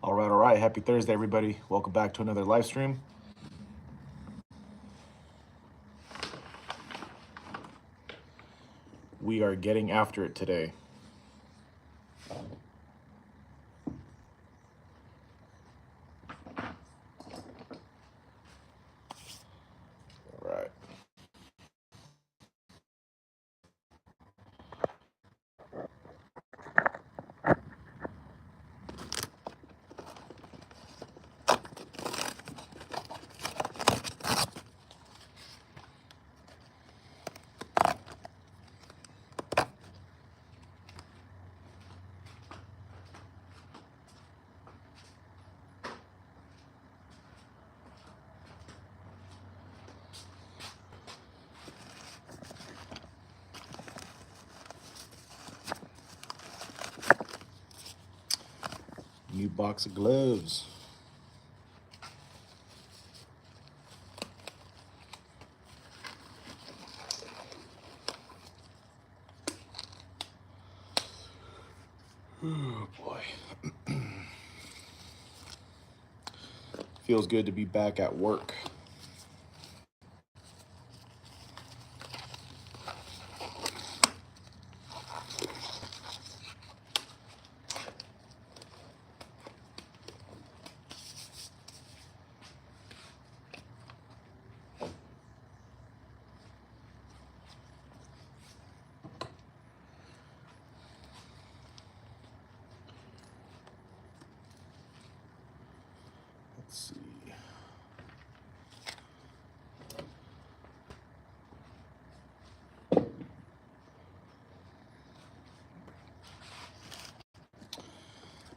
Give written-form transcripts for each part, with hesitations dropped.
All right. Happy Thursday, everybody. Welcome back to another live stream. We are getting after it today. All right. New box of gloves. Oh boy. Feels good to be back at work. Let's see.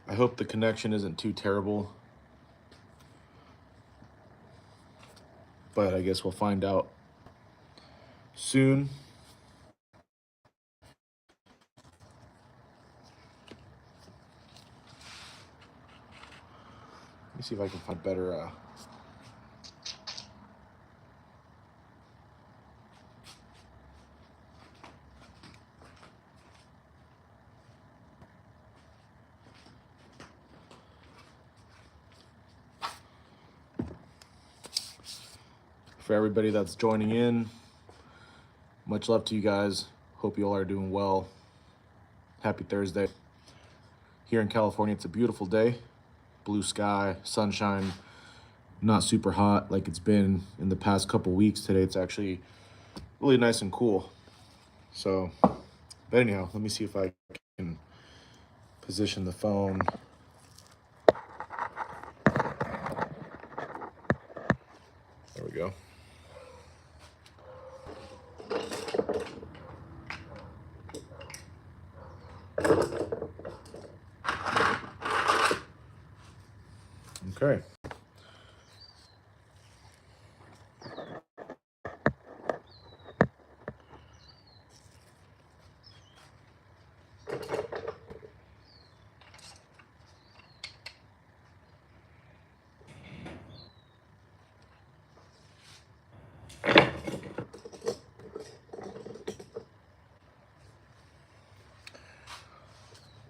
I hope the connection isn't too terrible, but I guess we'll find out soon. Let me see if I can find better. For everybody that's joining in, much love to you guys. Hope you all are doing well. Happy Thursday. Here in California, it's a beautiful day. Blue sky, sunshine, not super hot like it's been in the past couple weeks. Today it's actually really nice and cool. So, but anyhow, let me see if I can position the phone. There we go. Okay.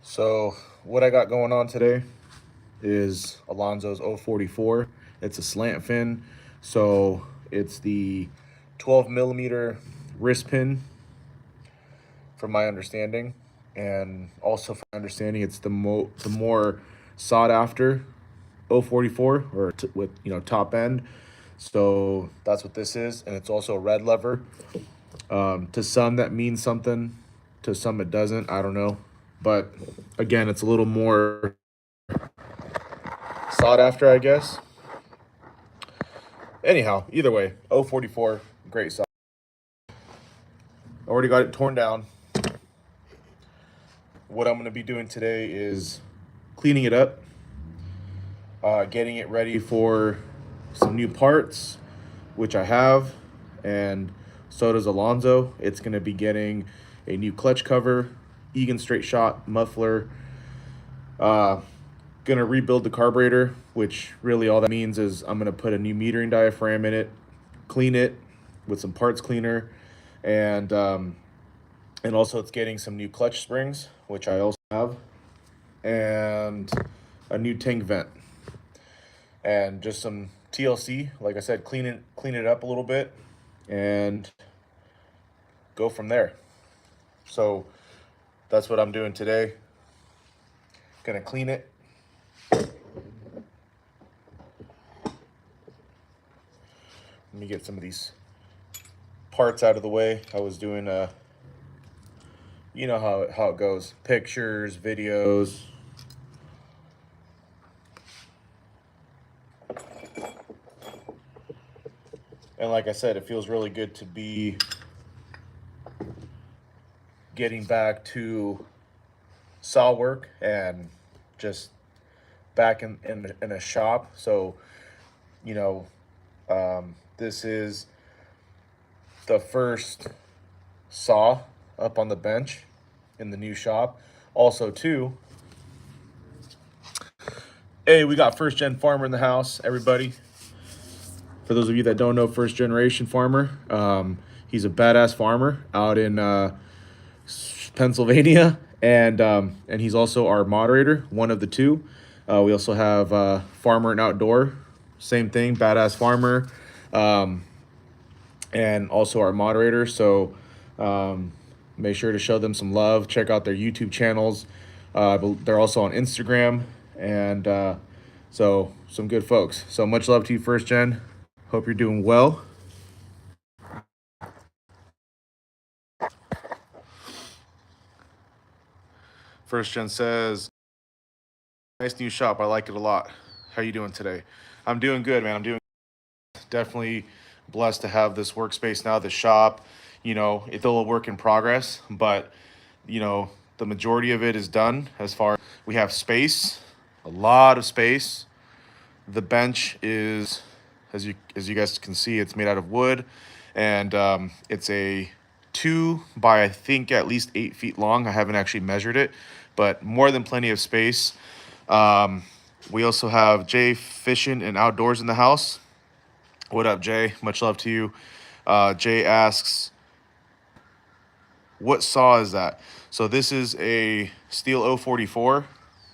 So what I got going on today is Alonzo's 044. It's a slant fin. So it's the 12 millimeter wrist pin from my understanding. And also from my understanding, it's the more sought after 044 or with, top end. So that's what this is. And it's also a red lever. To some that means something, to some it doesn't. I don't know. But again, it's a little more sought after, I guess. Anyhow, either way, 044, great size. Already got it torn down. What I'm going to be doing today is cleaning it up, getting it ready for some new parts, which I have, and so does Alonzo. It's going to be getting a new clutch cover, Egan straight shot muffler, gonna rebuild the carburetor, which really all that means is I'm gonna put a new metering diaphragm in it, clean it with some parts cleaner, and also it's getting some new clutch springs, which I also have, and a new tank vent, and just some TLC. Like I said, clean it up a little bit, and go from there. So that's what I'm doing today. Gonna clean it. Let me get some of these parts out of the way. I was doing you know how it goes. Pictures, videos. And like I said, it feels really good to be getting back to saw work and just back in a shop. So, you know, this is the first saw up on the bench in the new shop. Also, too, hey, we got first gen farmer in the house, everybody. For those of you that don't know, first generation farmer, he's a badass farmer out in Pennsylvania, and he's also our moderator, one of the two. We also have farmer and outdoor, same thing, badass farmer, and also our moderator. So make sure to show them some love. Check out their YouTube channels. They're also on Instagram, and so some good folks. So much love to you, first gen. Hope you're doing well. First gen says, nice new shop. I like it a lot. How you doing today? I'm doing good, man. I'm doing definitely blessed to have this workspace now, the shop. You know, it's still a work in progress, but you know, the majority of it is done. As far as we have space, a lot of space. The bench is, as you guys can see, it's made out of wood, and it's a 2 by I think at least 8 feet long. I haven't actually measured it, but more than plenty of space. We also have Jay Fishing and Outdoors in the house. What up, Jay? Much love to you. Jay asks, what saw is that? So this is a steel 044,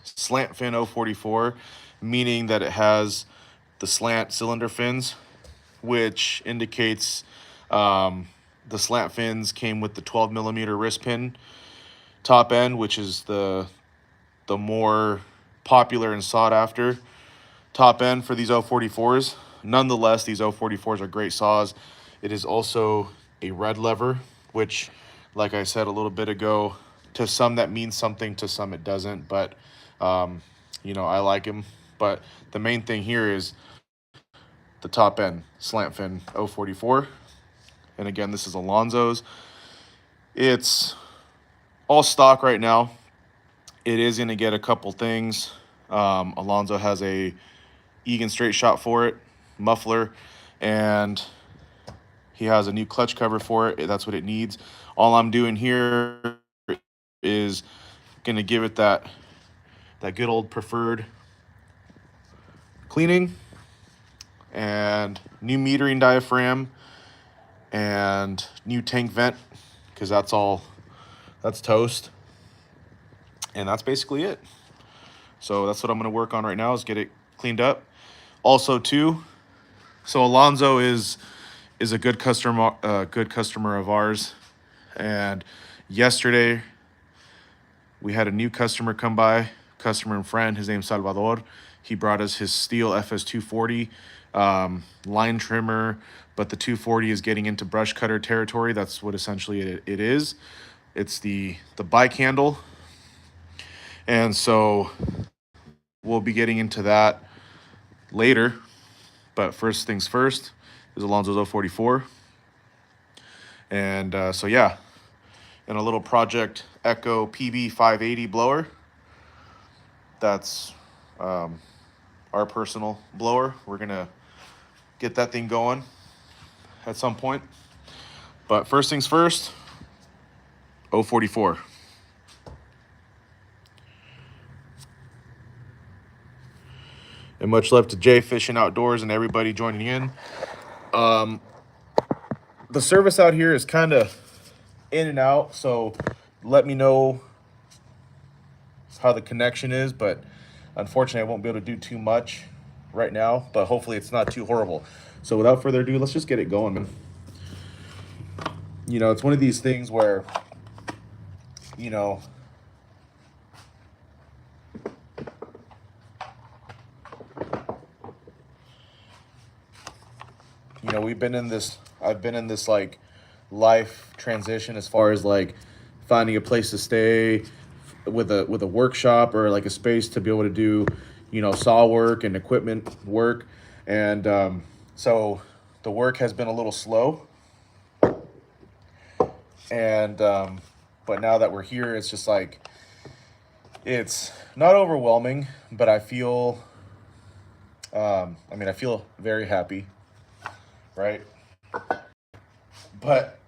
slant fin 044, meaning that it has the slant cylinder fins, which indicates the slant fins came with the 12 millimeter wrist pin top end, which is the more popular and sought after top end for these 044s. Nonetheless, these 044s are great saws. It is also a red lever, which, like I said a little bit ago, to some that means something, to some it doesn't. But, you know, I like them. But the main thing here is the top end slant fin 044. And again, this is Alonzo's. It's all stock right now. It is going to get a couple things. Alonzo has a Egan straight shot for it, muffler, and he has a new clutch cover for it. That's what it needs. All I'm doing here is going to give it that good old preferred cleaning, and new metering diaphragm, and new tank vent, because that's toast. And that's basically it. So that's what I'm going to work on right now, is get it cleaned up. Also too, so Alonzo is a good customer of ours, and yesterday we had a new customer come by, customer and friend. His name's Salvador. He brought us his steel FS240 line trimmer, but the 240 is getting into brush cutter territory. That's what essentially it is. It's the bike handle, and so we'll be getting into that later. But first things first is Alonzo's 044. And so yeah, and a little Project Echo PB 580 blower. That's our personal blower. We're gonna get that thing going at some point. But first things first, 044. And much love to Jay Fishing Outdoors and everybody joining in. The service out here is kind of in and out, so let me know how the connection is. But Unfortunately, I won't be able to do too much right now, but hopefully it's not too horrible. So without further ado, let's just get it going, man. You know, it's one of these things where, you know, I've been in this like life transition as far as like finding a place to stay with a workshop or like a space to be able to do, saw work and equipment work. And so the work has been a little slow. And but now that we're here, it's just like, it's not overwhelming, but I feel, I feel very happy, right? But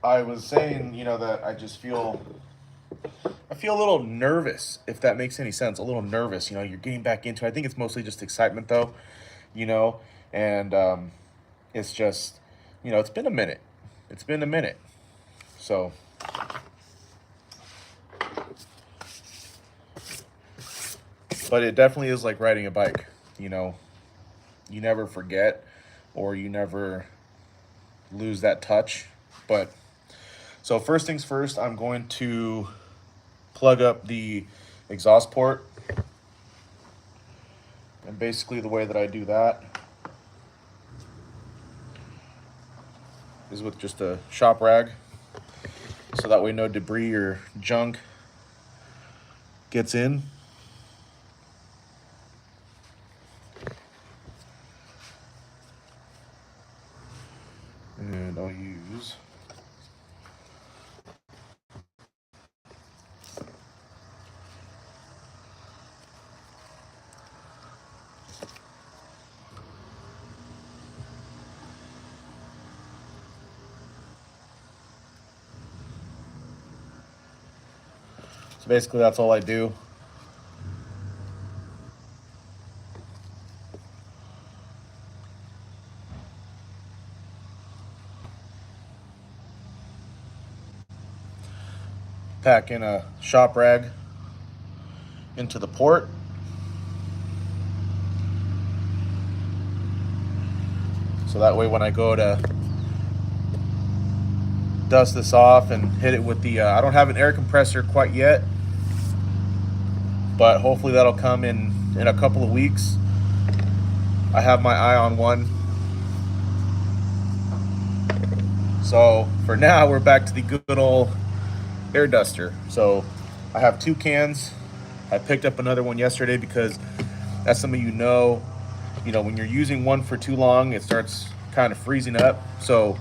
I was saying, that I feel a little nervous, if that makes any sense. A little nervous, you're getting back into it. I think it's mostly just excitement though, and it's just, it's been a minute. It's been a minute. So but it definitely is like riding a bike, you never forget, or you never lose that touch. But so first things first, I'm going to plug up the exhaust port. And basically the way that I do that is with just a shop rag, so that way no debris or junk gets in. And I'll use so basically that's all I do. Pack in a shop rag into the port. So that way when I go to dust this off and hit it with the, I don't have an air compressor quite yet, but hopefully that'll come in a couple of weeks. I have my eye on one. So for now, we're back to the good old air duster. So I have 2 cans. I picked up another one yesterday because, as some of you know, when you're using one for too long, it starts kind of freezing up. So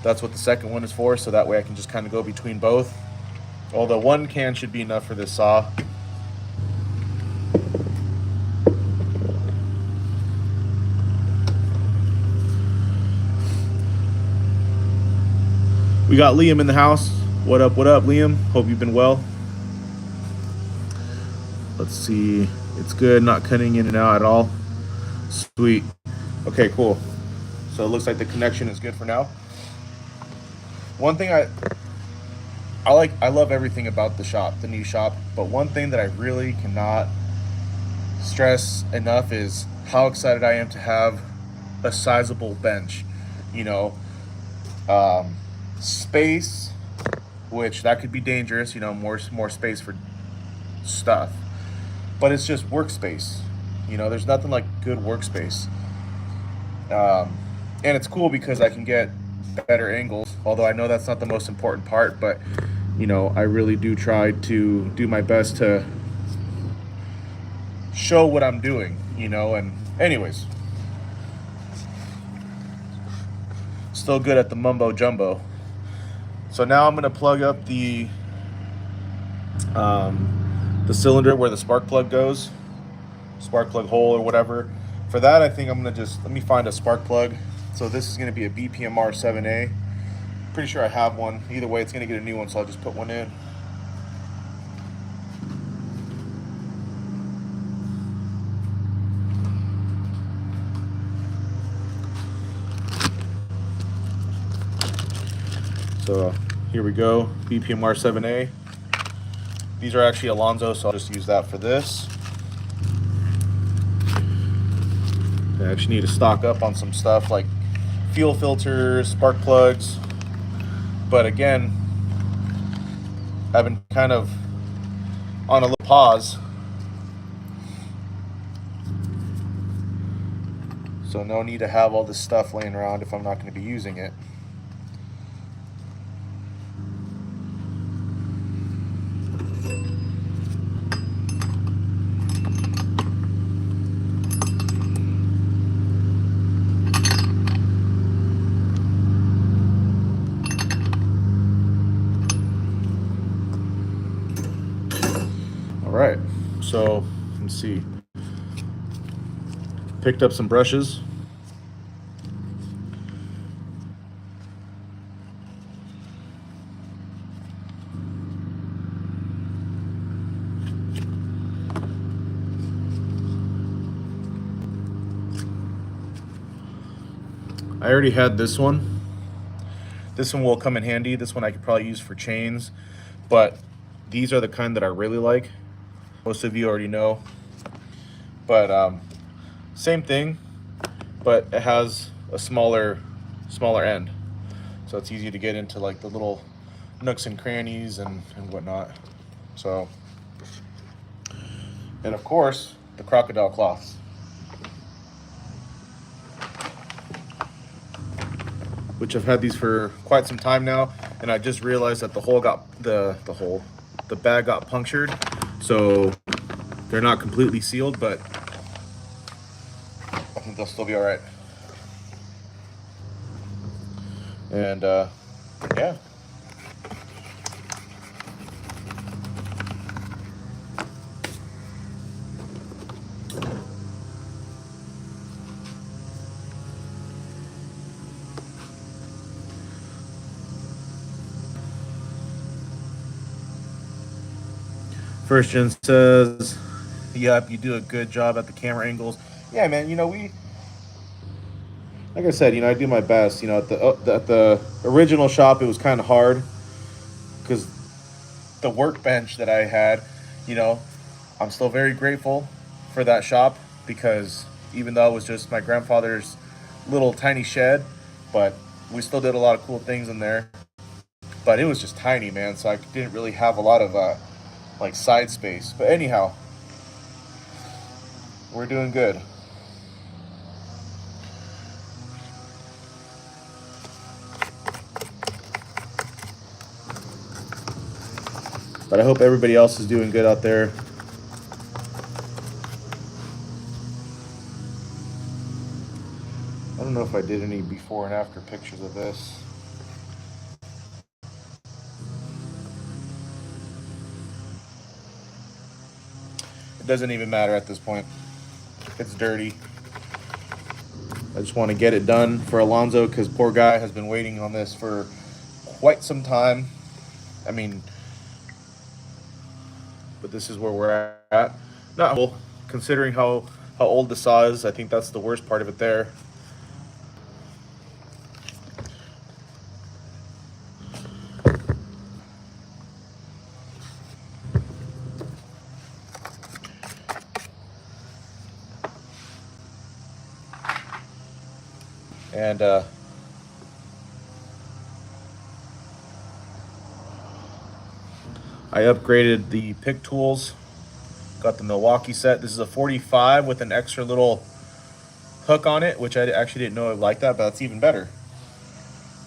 that's what the second one is for. So that way I can just kind of go between both. Although 1 can should be enough for this saw. We got Liam in the house. What up, Liam? Hope you've been well. Let's see. It's good, not cutting in and out at all. Sweet. Okay, cool. So it looks like the connection is good for now. One thing I love everything about the shop, the new shop, but one thing that I really cannot stress enough is how excited I am to have a sizable bench. Space, which that could be dangerous, more space for stuff, but it's just workspace. There's nothing like good workspace. And it's cool because I can get better angles, although I know that's not the most important part, but I really do try to do my best to show what I'm doing, and anyways, still good at the mumbo jumbo. So now I'm going to plug up the cylinder where the spark plug goes, spark plug hole or whatever. For that, I think I'm going to let me find a spark plug. So this is going to be a BPMR 7A. Pretty sure I have one. Either way, it's going to get a new one, so I'll just put one in. So here we go, BPMR 7A. These are actually Alonzo, so I'll just use that for this. I actually need to stock up on some stuff like fuel filters, spark plugs. But again, I've been kind of on a little pause. So no need to have all this stuff laying around if I'm not going to be using it. All right, so let's see. Picked up some brushes. I already had this one. This one will come in handy. This one I could probably use for chains, but these are the kind that I really like. Most of you already know, but same thing, but it has a smaller end, so it's easy to get into like the little nooks and crannies and whatnot. So, and of course the crocodile cloths. Which I've had these for quite some time now, and I just realized that the bag got punctured, so they're not completely sealed, but I think they'll still be all right. And yeah. First Gen says, yep, you do a good job at the camera angles. Yeah, man, you know, like I said, you know, I do my best. You know, at the original shop, it was kind of hard because the workbench that I had, you know, I'm still very grateful for that shop, because even though it was just my grandfather's little tiny shed, but we still did a lot of cool things in there. But it was just tiny, man, so I didn't really have a lot of like side space. But anyhow, we're doing good. But I hope everybody else is doing good out there. I don't know if I did any before and after pictures of this. It doesn't even matter at this point. It's dirty. I just want to get it done for Alonzo, because poor guy has been waiting on this for quite some time. I mean, but this is where we're at. Not well, considering how old the saw is. I think that's the worst part of it there. And I upgraded the pick tools. Got the Milwaukee set. This is a 45 with an extra little hook on it, which I actually didn't know I liked that, but that's even better.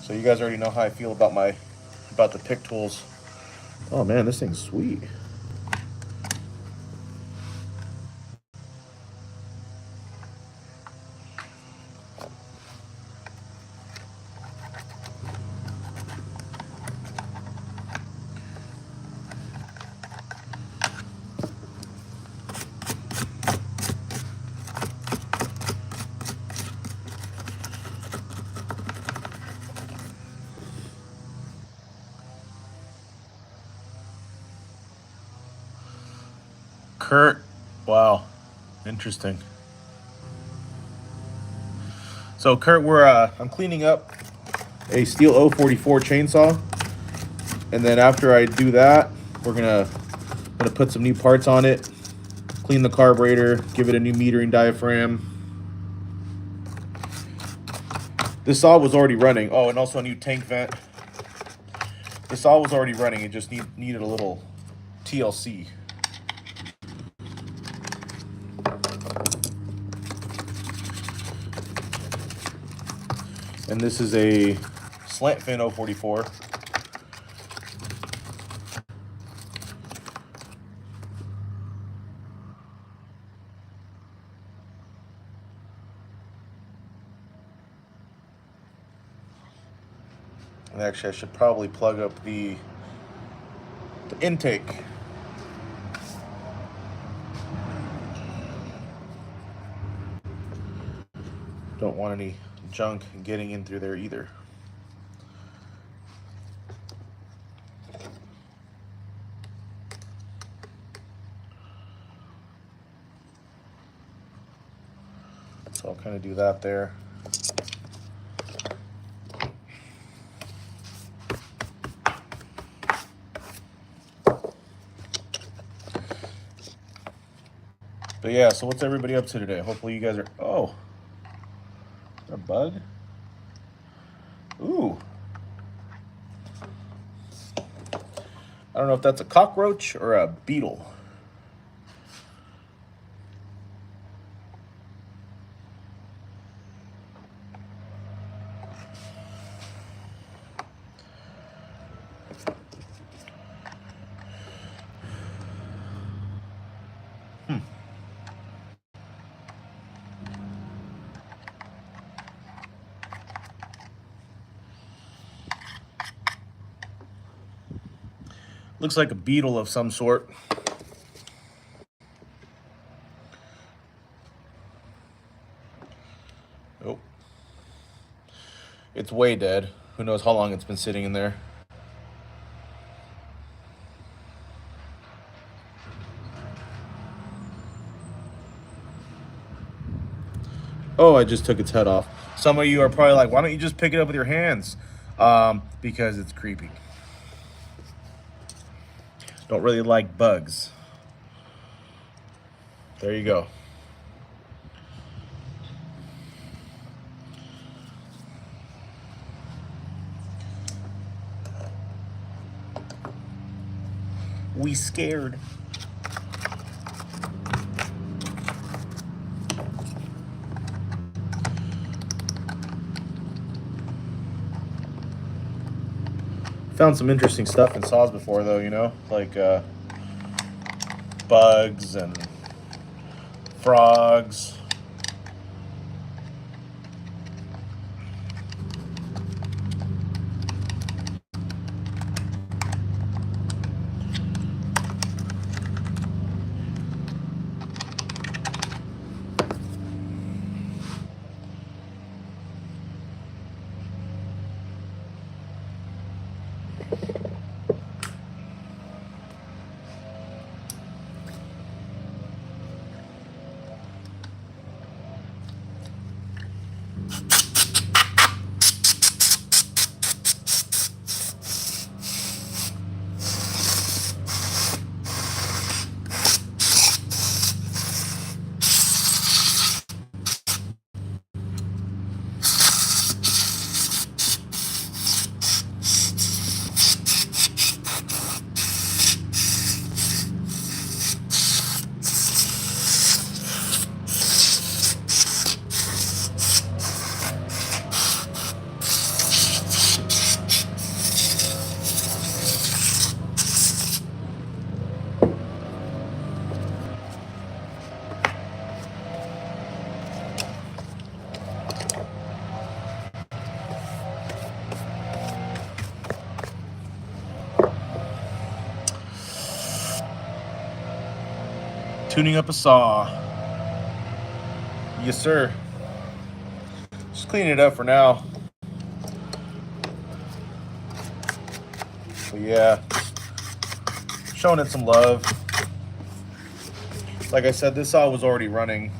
So you guys already know how I feel about the pick tools. Oh man, this thing's sweet. Kurt, wow, interesting. So Kurt, I'm cleaning up a steel 044 chainsaw, and then after I do that, we're gonna gonna put some new parts on it, clean the carburetor, give it a new metering diaphragm. This saw was already running. Oh, and also a new tank vent. The saw was already running. It just needed a little TLC. And this is a Slant fin 044. And actually, I should probably plug up the intake. Don't want any junk getting in through there either. So I'll kind of do that there. But yeah, so what's everybody up to today? Hopefully you guys are, oh, is there a bug? Ooh. I don't know if that's a cockroach or a beetle. Looks like a beetle of some sort. Oh. It's way dead. Who knows how long it's been sitting in there. Oh, I just took its head off. Some of you are probably like, why don't you just pick it up with your hands? Because it's creepy. Don't really like bugs. There you go. We scared. Found some interesting stuff in saws before, though, you know, like bugs and frogs. Tuning up a saw. Yes, sir. Just cleaning it up for now. But yeah, showing it some love. Like I said, this saw was already running.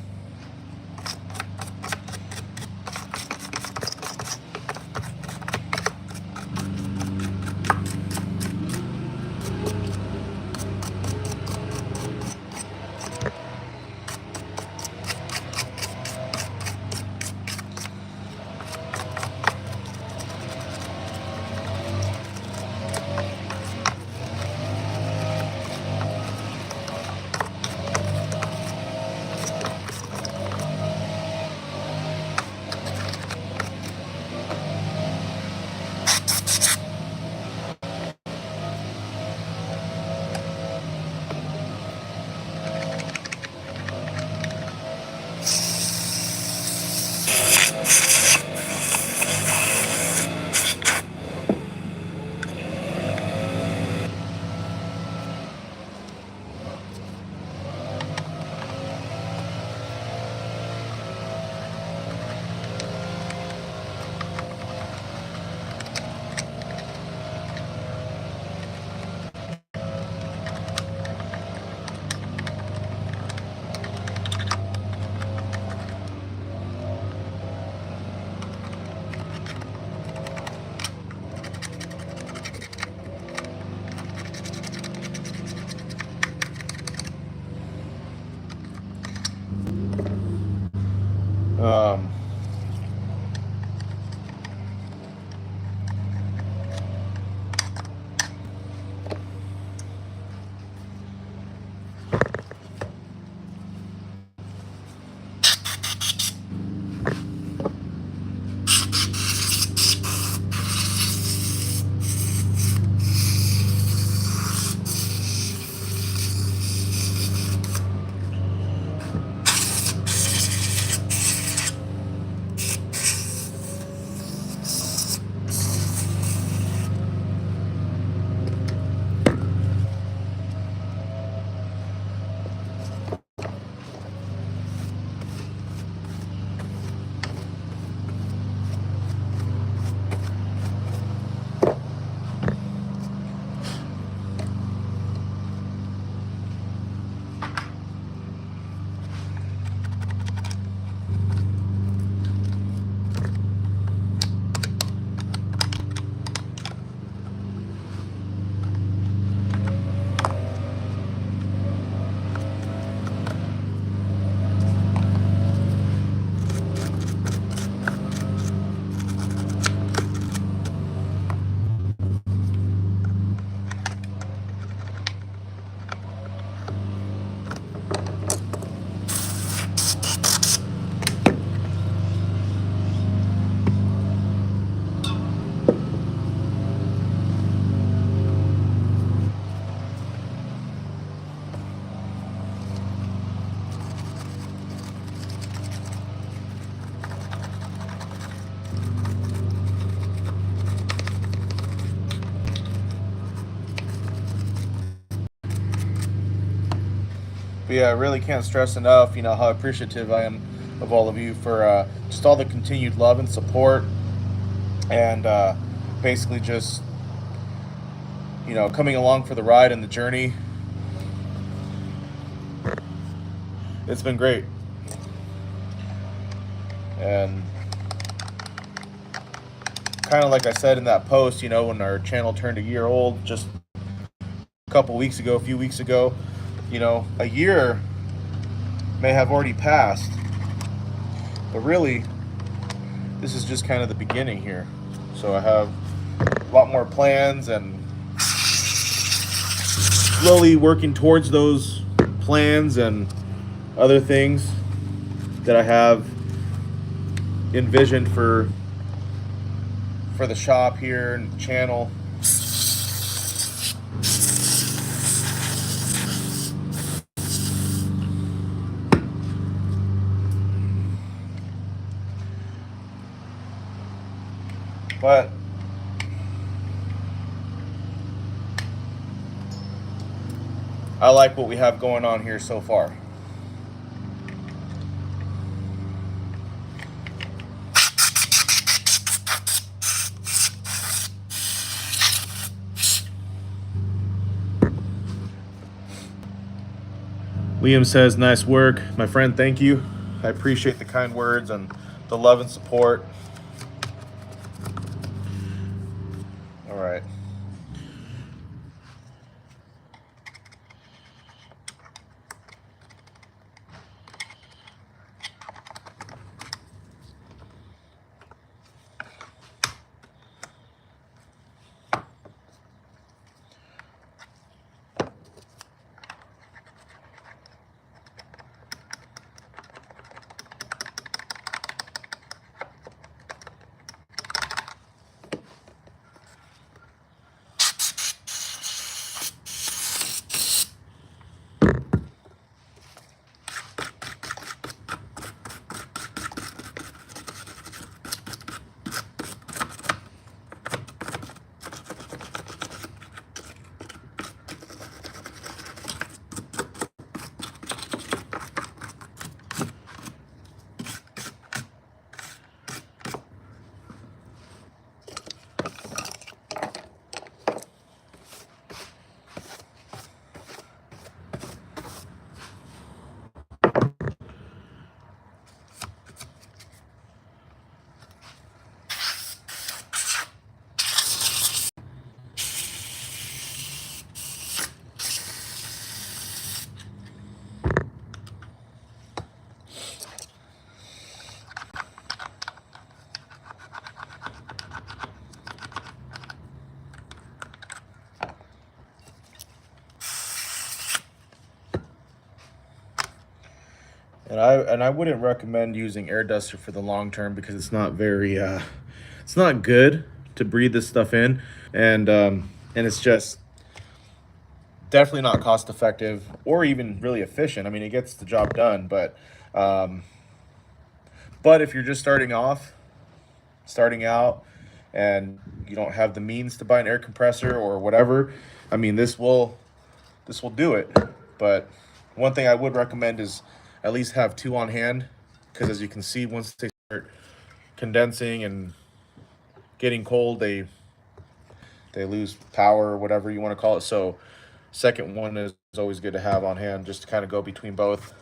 Um, But yeah, I really can't stress enough, how appreciative I am of all of you for just all the continued love and support, and basically just coming along for the ride and the journey. It's been great, and kind of like I said in that post, when our channel turned a year old, just a few weeks ago, a year may have already passed, but really, this is just kind of the beginning here. So I have a lot more plans, and slowly working towards those plans and other things that I have envisioned for the shop here and the channel. But I like what we have going on here so far. Liam says, nice work. My friend, thank you. I appreciate the kind words and the love and support. All right. And I wouldn't recommend using air duster for the long term because it's not very it's not good to breathe this stuff in, and it's just definitely not cost effective or even really efficient. I mean, it gets the job done, um, but if you're just starting out, and you don't have the means to buy an air compressor or whatever, I mean, this will do it. But one thing I would recommend is at least have two on hand, because as you can see, once they start condensing and getting cold, they lose power or whatever you want to call it. So second one is always good to have on hand, just to kind of go between both.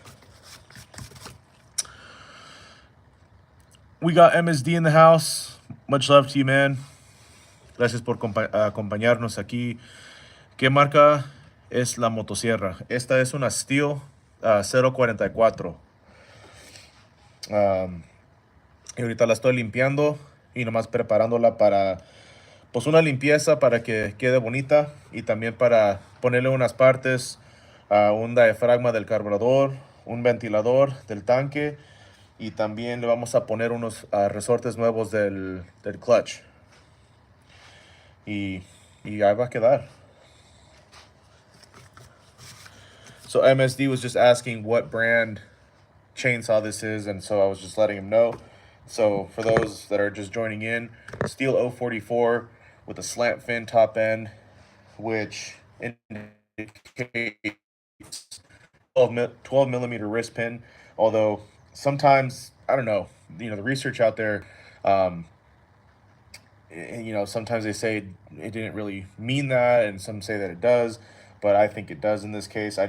We got MSD in the house. Much love to you, man. Gracias por acompañarnos aquí. ¿Qué marca es la motosierra? Esta es una Steel 044. Y ahorita la estoy limpiando y nomás preparándola para, pues, una limpieza para que quede bonita, y también para ponerle unas partes, un diafragma del carburador, un ventilador del tanque, y también le vamos a poner unos resortes nuevos del clutch. Y ahí va a quedar. So MSD was just asking what brand chainsaw this is, and so I was just letting him know. So for those that are just joining in, Steel 044 with a slant fin top end, which indicates 12 millimeter wrist pin. Although sometimes, I don't know, the research out there, sometimes they say it didn't really mean that, and some say that it does, but I think it does in this case. I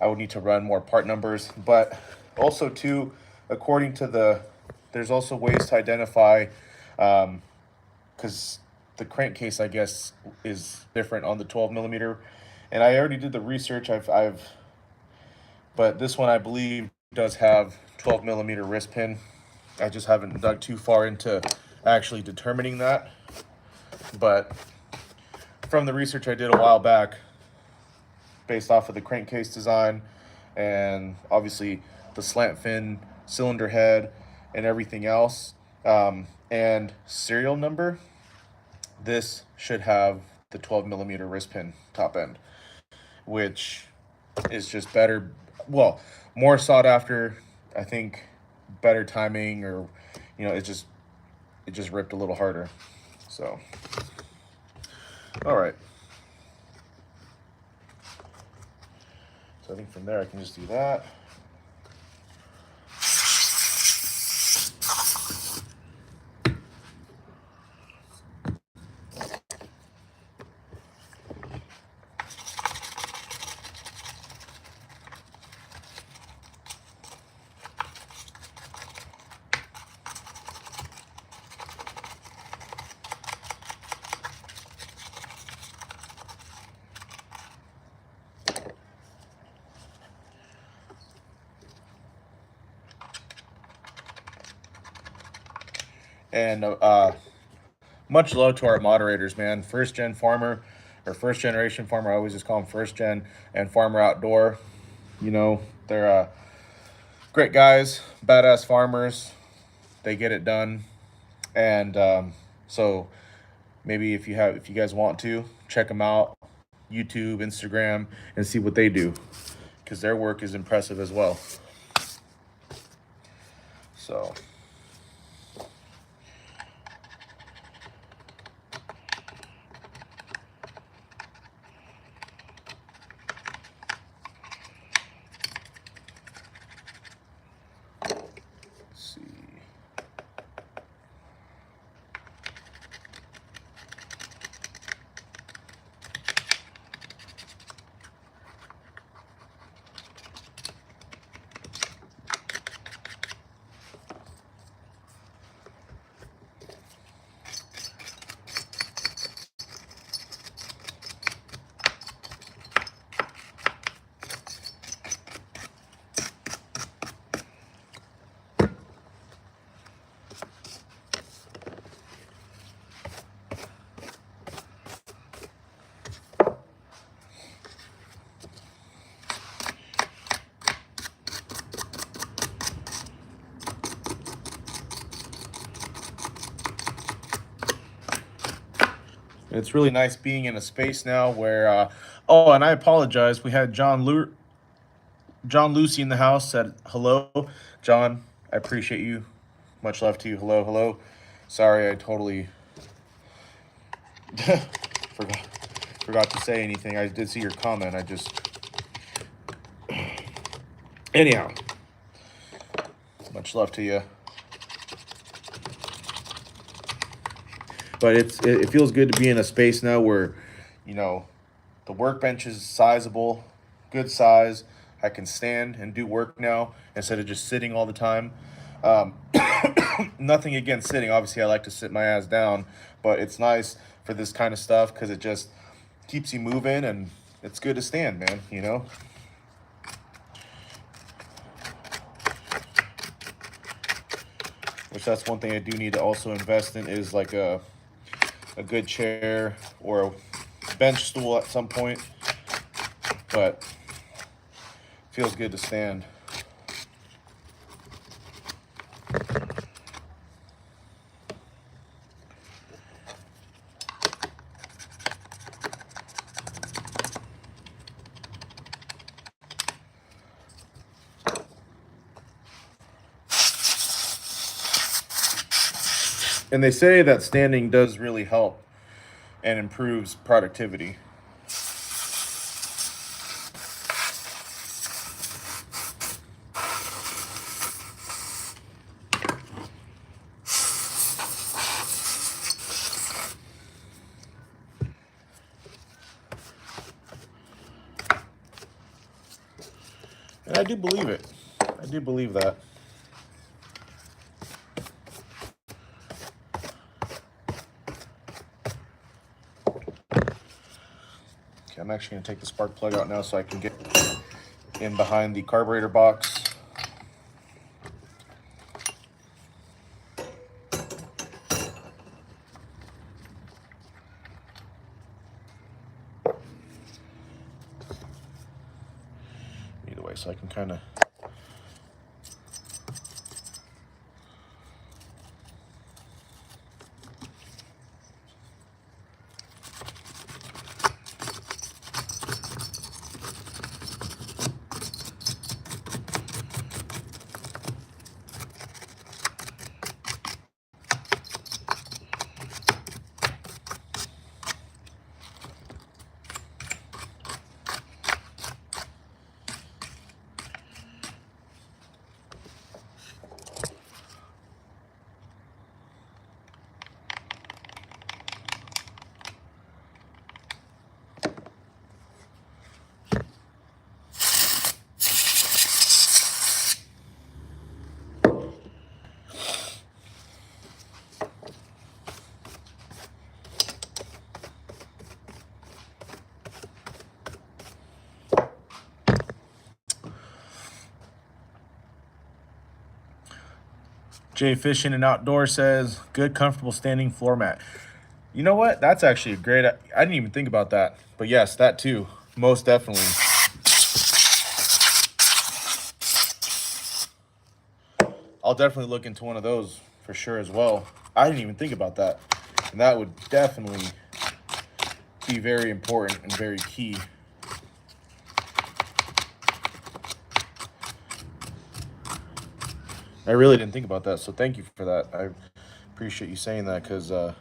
would need to run more part numbers, but also too, according to there's also ways to identify, because the crankcase, I guess, is different on the 12 millimeter, and I already did the research. But this one, I believe, does have 12 millimeter wrist pin. I just haven't dug too far into actually determining that, but from the research I did a while back, based off of the crankcase design and obviously the slant fin cylinder head and everything else, and serial number, this should have the 12 millimeter wrist pin top end, which is just better, well, more sought after, I think, better timing, or it just ripped a little harder. So all right, so I think from there I can just do that. And much love to our moderators, man. First gen farmer, or first generation farmer. I always just call them first gen, and farmer outdoor. They're great guys, badass farmers. They get it done, and so maybe if you guys want to check them out, YouTube, Instagram, and see what they do, because their work is impressive as well. So. It's really nice being in a space now where, oh, and I apologize. We had John Lucy in the house said hello. John, I appreciate you. Much love to you. Hello, hello. Sorry, I totally forgot forgot to say anything. I did see your comment. I just anyhow. Much love to you. But it feels good to be in a space now where, you know, the workbench is sizable, good size. I can stand and do work now instead of just sitting all the time. Um, Nothing against sitting. Obviously, I like to sit my ass down, but it's nice for this kind of stuff because it just keeps you moving, and it's good to stand, man. You know. Which that's one thing I do need to also invest in is like a good chair or a bench stool at some point. But feels good to stand. And they say that standing does really help and improves productivity. And I do believe it. I do believe that. Okay, I'm actually going to take the spark plug out now so I can get in behind the carburetor box. Either way, so I can kind of Jay Fishing and Outdoor says, good, comfortable standing floor mat. You know what? That's actually a great... I didn't even think about that. But yes, that too. Most definitely. I'll definitely look into one of those for sure as well. I didn't even think about that. And that would definitely be very important and very key. I really didn't think about that, so thank you for that. I appreciate you saying that because I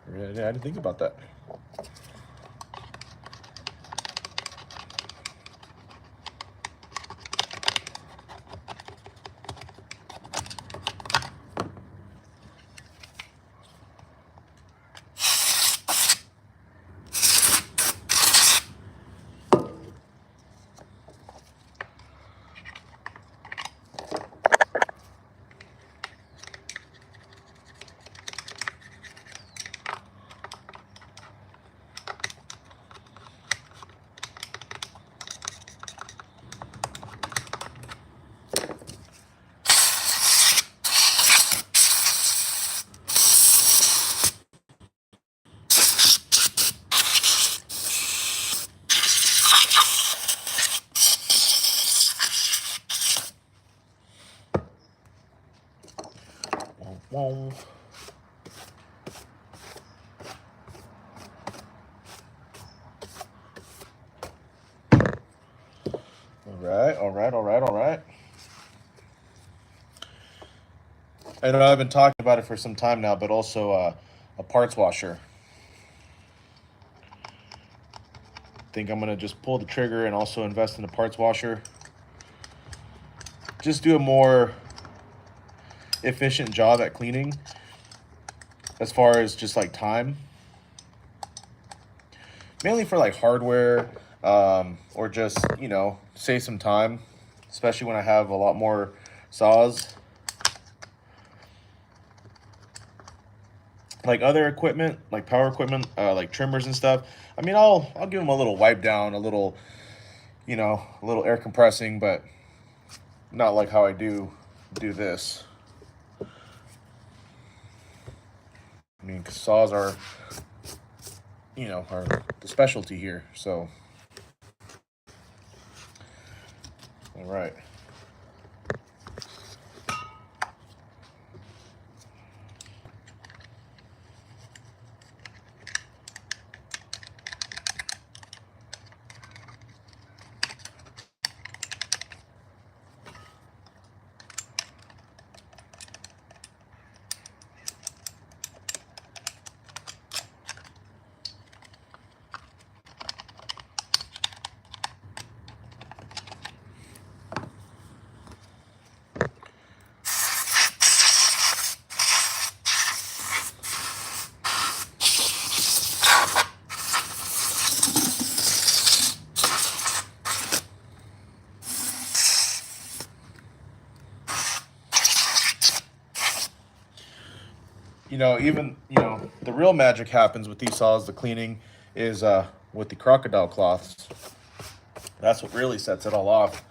didn't think about that. Whoa. all right. I know I've been talking about it for some time now, but also a parts washer. Think I'm gonna just pull the trigger and also invest in a parts washer. Just do a more efficient job at cleaning as far as just like time. Mainly for like hardware, or just, you know, save some time, especially when I have a lot more saws. Like other equipment, like power equipment, like trimmers and stuff. I mean, I'll give them a little wipe down, a little, you know, a little air compressing, but not like how I do this. I mean, 'cause saws are, you know, are the specialty here. So, all right. You know, even, you know, the real magic happens with these saws. The cleaning is with the crocodile cloths. That's what really sets it all off.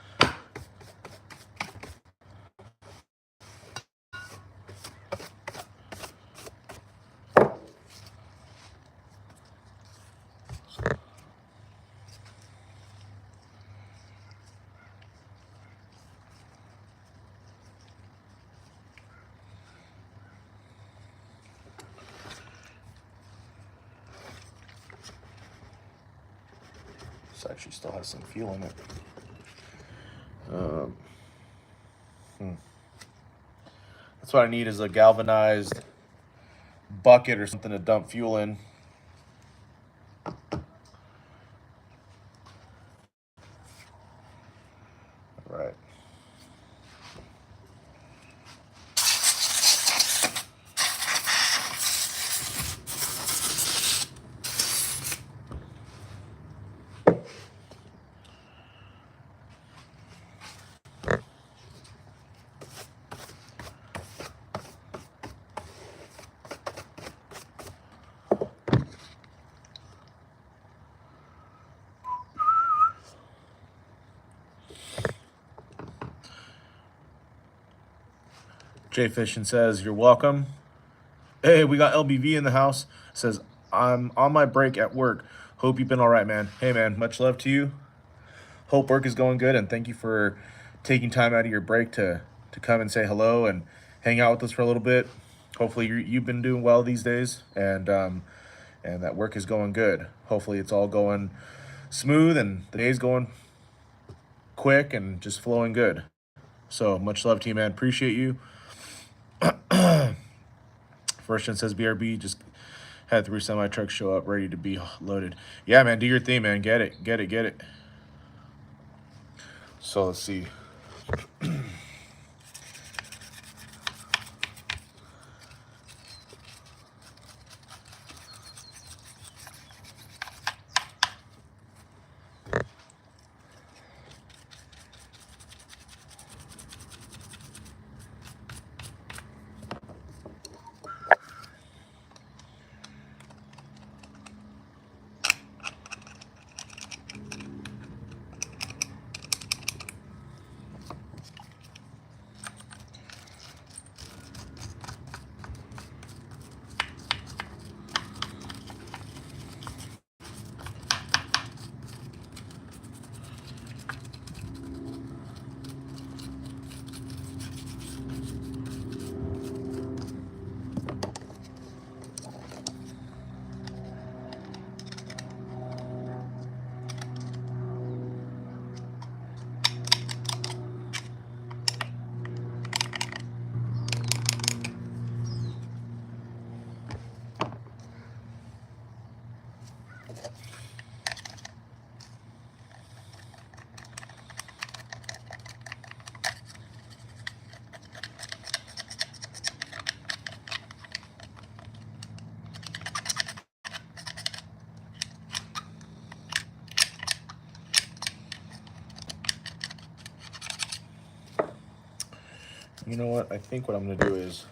This actually still has some feel in it. That's what I need, is a galvanized bucket or something to dump fuel in. Right. Jay Fishin says, "You're welcome." Hey, we got LBV in the house. Says, "I'm on my break at work. Hope you've been all right, man." Hey, man, much love to you. Hope work is going good, and thank you for taking time out of your break to come and say hello and hang out with us for a little bit. Hopefully you've been doing well these days, and that work is going good. Hopefully it's all going smooth and the day's going quick and just flowing good. So much love to you, man. Appreciate you. First one says BRB, just had 3 semi trucks show up ready to be loaded. Yeah, man, do your thing, man. Get it. So let's see. You know what? I think what I'm gonna do is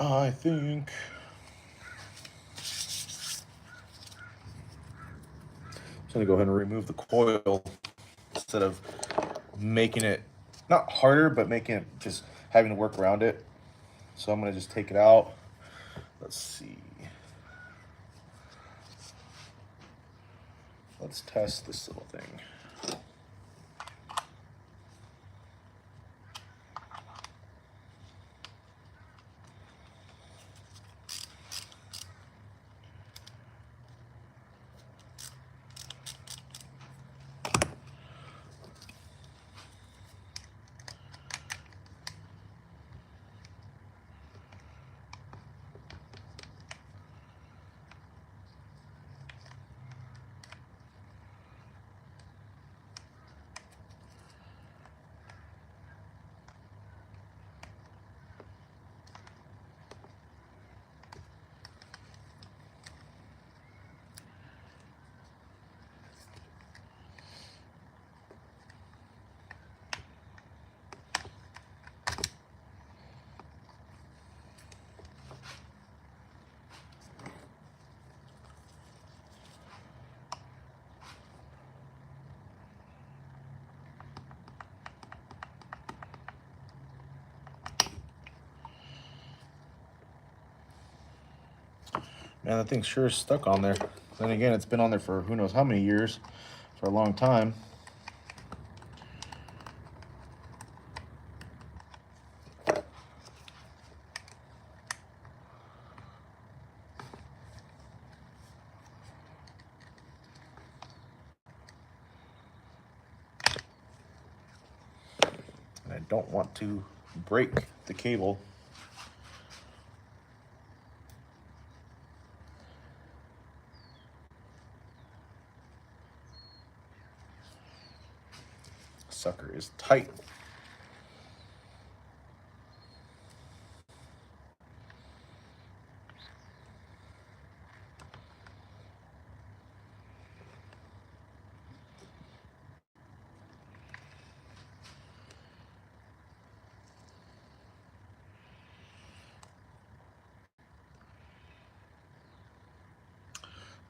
I think I'm gonna go ahead and remove the coil instead of making it not harder, but making it just having to work around it. So I'm gonna just take it out. Let's see. Let's test this little thing. Man, that thing sure is stuck on there. Then again, it's been on there for who knows how many years, for a long time. And I don't want to break the cable. Sucker is tight.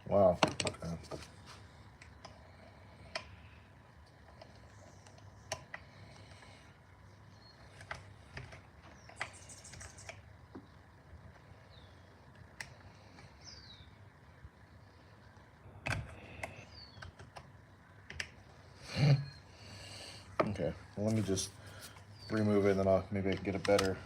Wow. Okay. Okay. Well, let me just remove it, and then I'll maybe I can get a better.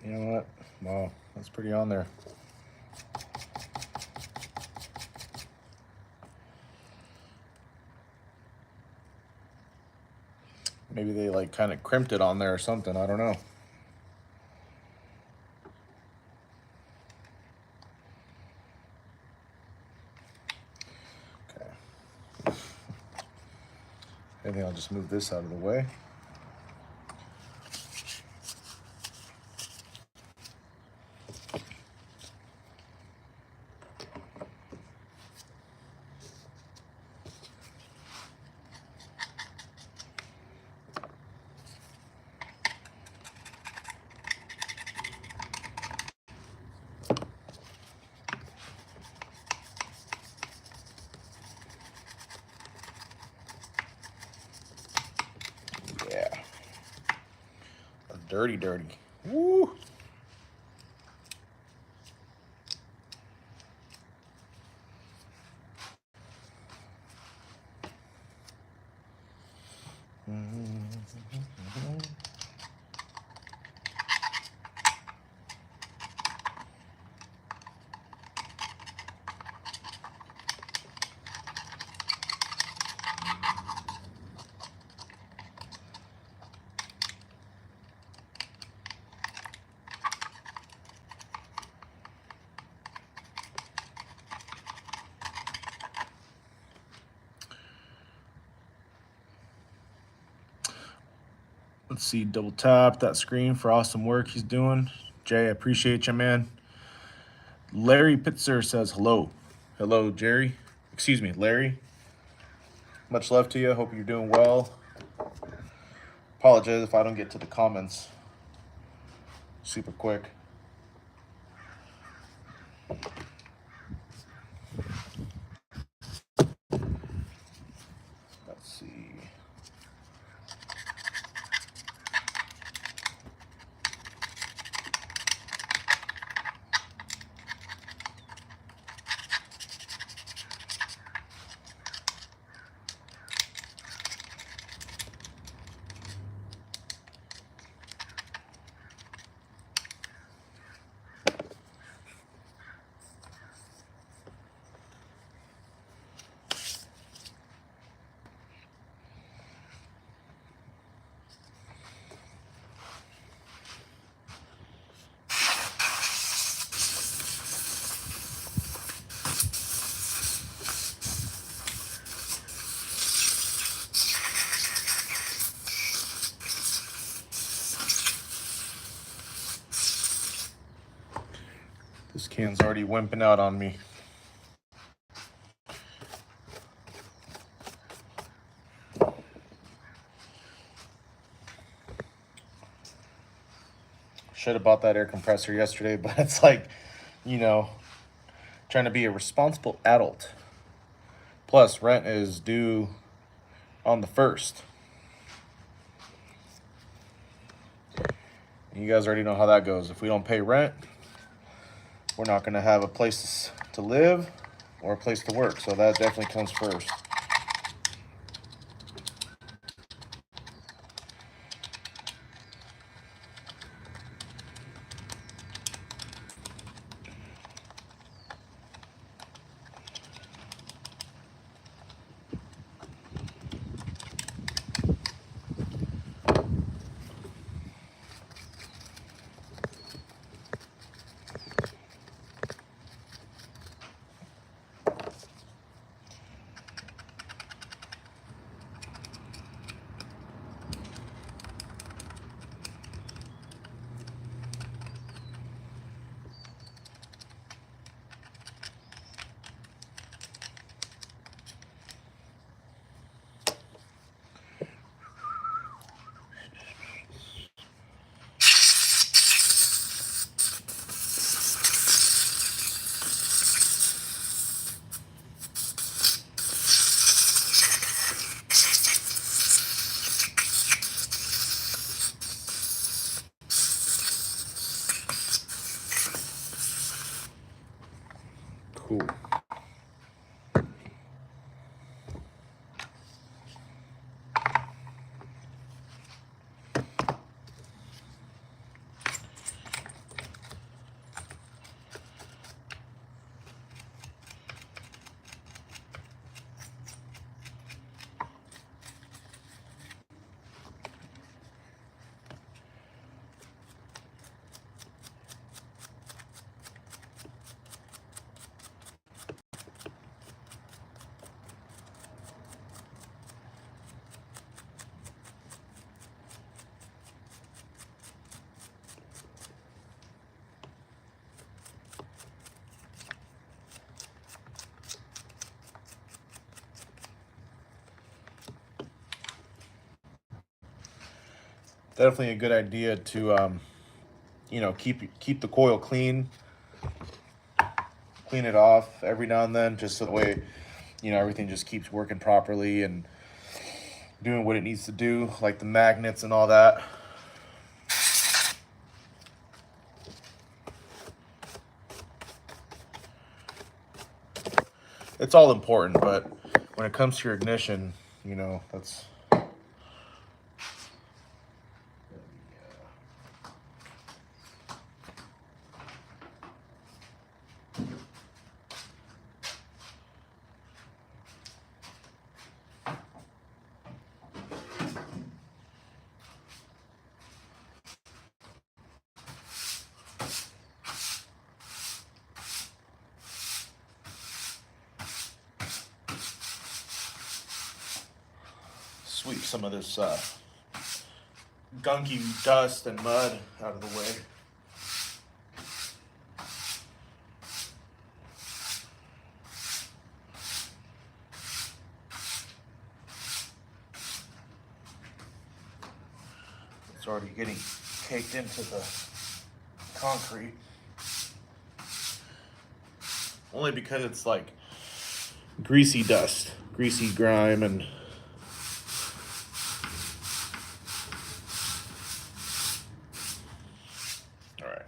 You know what? Wow, that's pretty on there. Maybe they like kind of crimped it on there or something. I don't know. Okay. I think I'll just move this out of the way. Yeah. Dirty, dirty. Woo! Let's see, double tap that screen for awesome work he's doing. Jay, I appreciate you, man. Larry Pitzer says hello. Hello, Jerry. Excuse me, Larry. Much love to you. Hope you're doing well. Apologize if I don't get to the comments super quick. Let's see. This can's already wimping out on me. Should have bought that air compressor yesterday, but it's like, you know, trying to be a responsible adult. Plus, rent is due on the 1st. You guys already know how that goes. If we don't pay rent, we're not going to have a place to live or a place to work. So that definitely comes first. definitely a good idea to you know, keep the coil clean, clean it off every now and then, just so that way, you know, everything just keeps working properly and doing what it needs to do, like the magnets and all that. It's all important, but when it comes to your ignition, you know, that's sweep some of this gunky dust and mud out of the way. It's already getting caked into the concrete. Only because it's like greasy dust, greasy grime, and all right.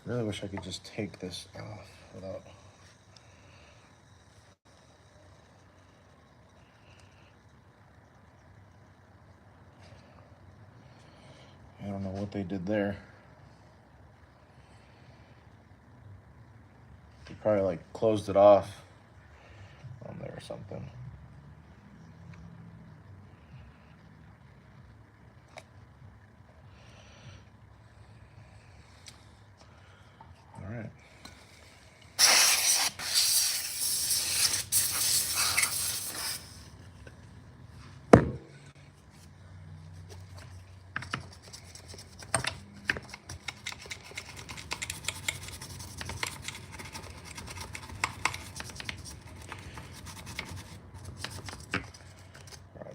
I really wish I could just take this off without. I don't know what they did there. They probably like closed it off on there or something. All right.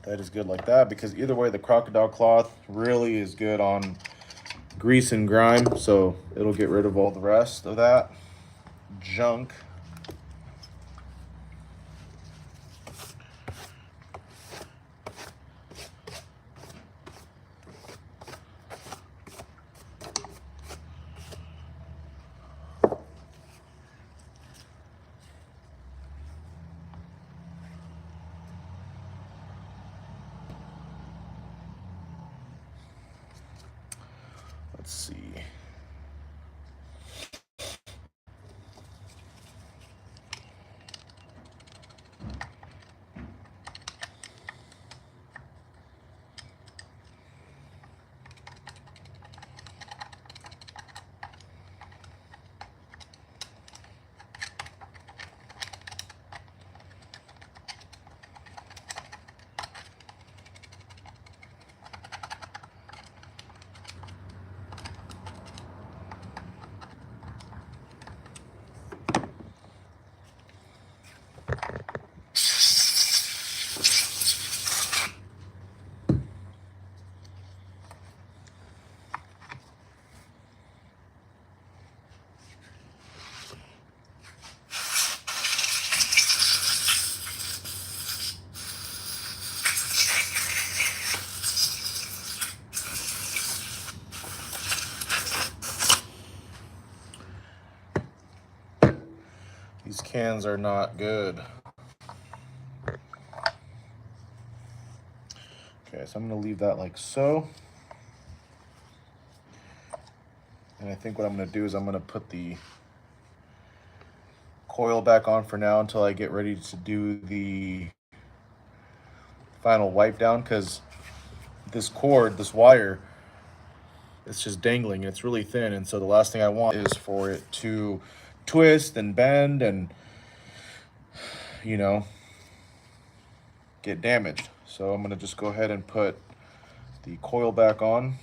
That is good like that, because either way the crocodile cloth really is good on grease and grime, so it'll get rid of all the rest of that junk. Let's see. These cans are not good. Okay, so I'm going to leave that like so. And I think what I'm going to do is I'm going to put the coil back on for now until I get ready to do the final wipe down, because this cord, this wire, it's just dangling and it's really thin, and so the last thing I want is for it to twist and bend and, you know, get damaged. So I'm going to just go ahead and put the coil back on.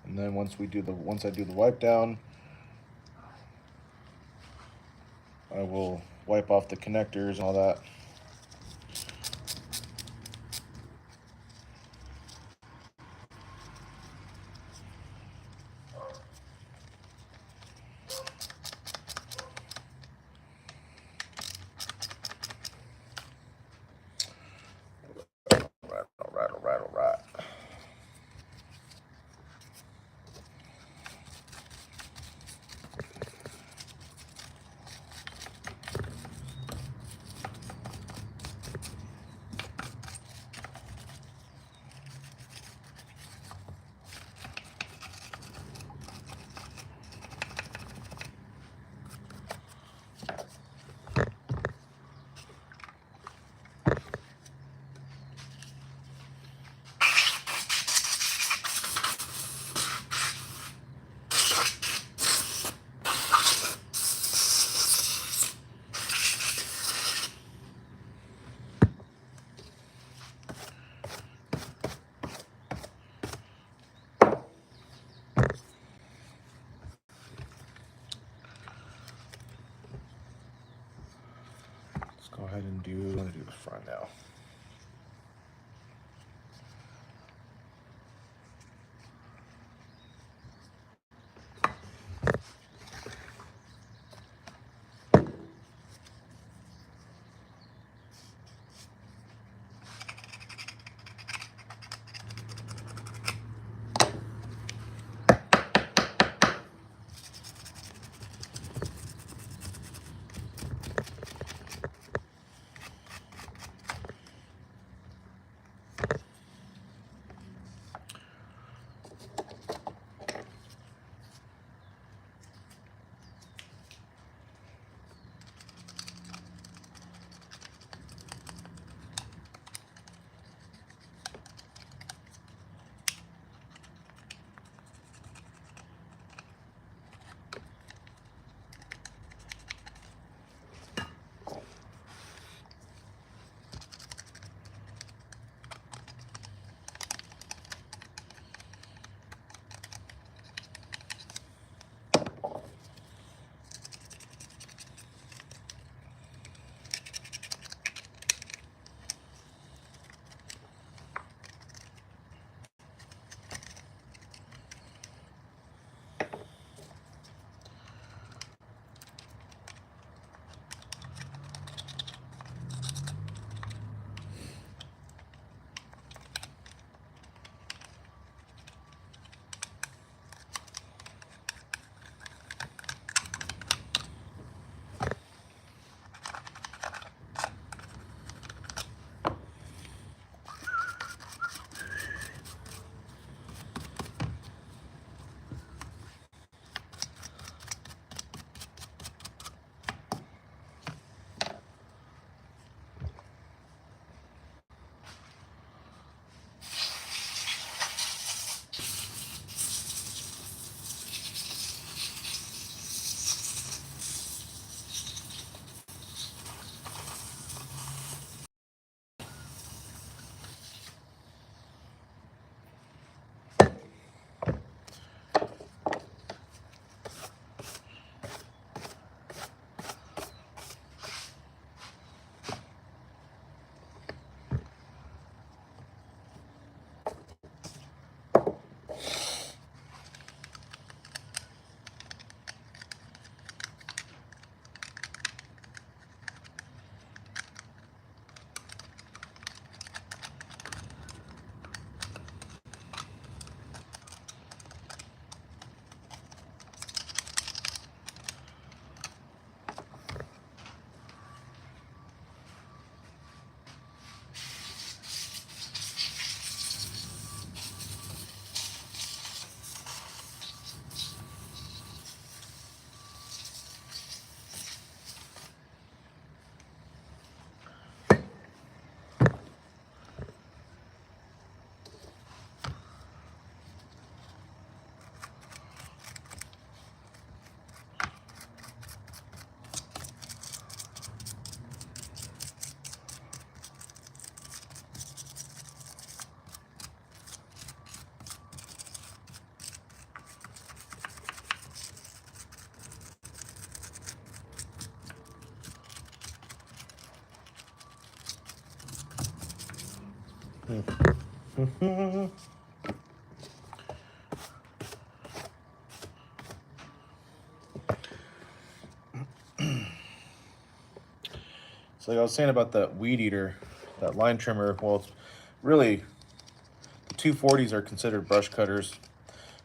And then once I do the wipe down, I will wipe off the connectors and all that. All right. Let's go ahead and do the front now. So like I was saying about that weed eater, that line trimmer, well, it's really, the 240s are considered brush cutters,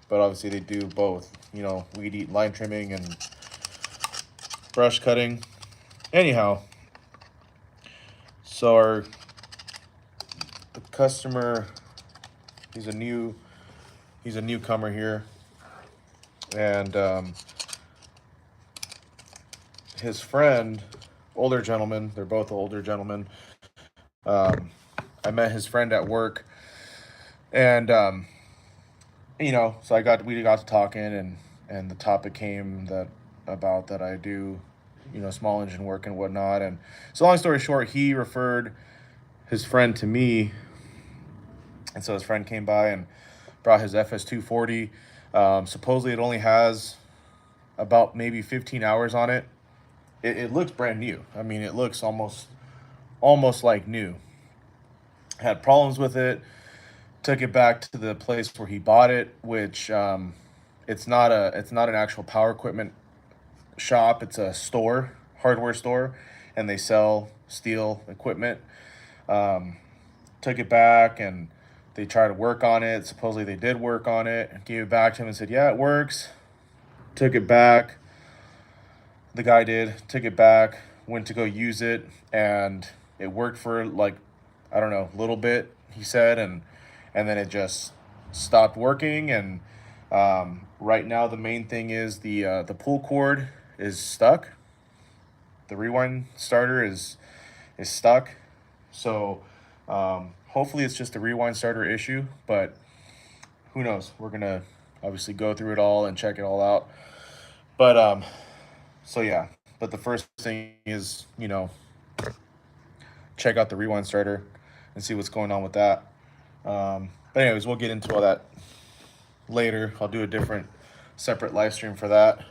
but obviously they do both, you know, weed eat, line trimming, and brush cutting. Anyhow, so the customer, he's a newcomer here, and his friend, older gentleman, they're both older gentlemen. I met his friend at work, and you know, so we got to talking, and the topic came about that I do, you know, small engine work and whatnot. And so long story short, he referred his friend to me, and so his friend came by and brought his FS240. Supposedly it only has about maybe 15 hours on it. It looks brand new. I mean, it looks almost like new. Had problems with it. Took it back to the place where he bought it, which it's not an actual power equipment shop. It's a store, hardware store, and they sell steel equipment. Took it back, and they tried to work on it. Supposedly they did work on it. Gave it back to him and said, "Yeah, it works." Took it back. The guy did. Took it back. Went to go use it, and it worked for like, I don't know, a little bit. He said, and then it just stopped working. And right now the main thing is the pull cord is stuck. The rewind starter is stuck. So hopefully it's just a rewind starter issue, but who knows? We're gonna obviously go through it all and check it all out. But so yeah. But the first thing is, you know, check out the rewind starter and see what's going on with that. But anyways, we'll get into all that later. I'll do a different separate live stream for that.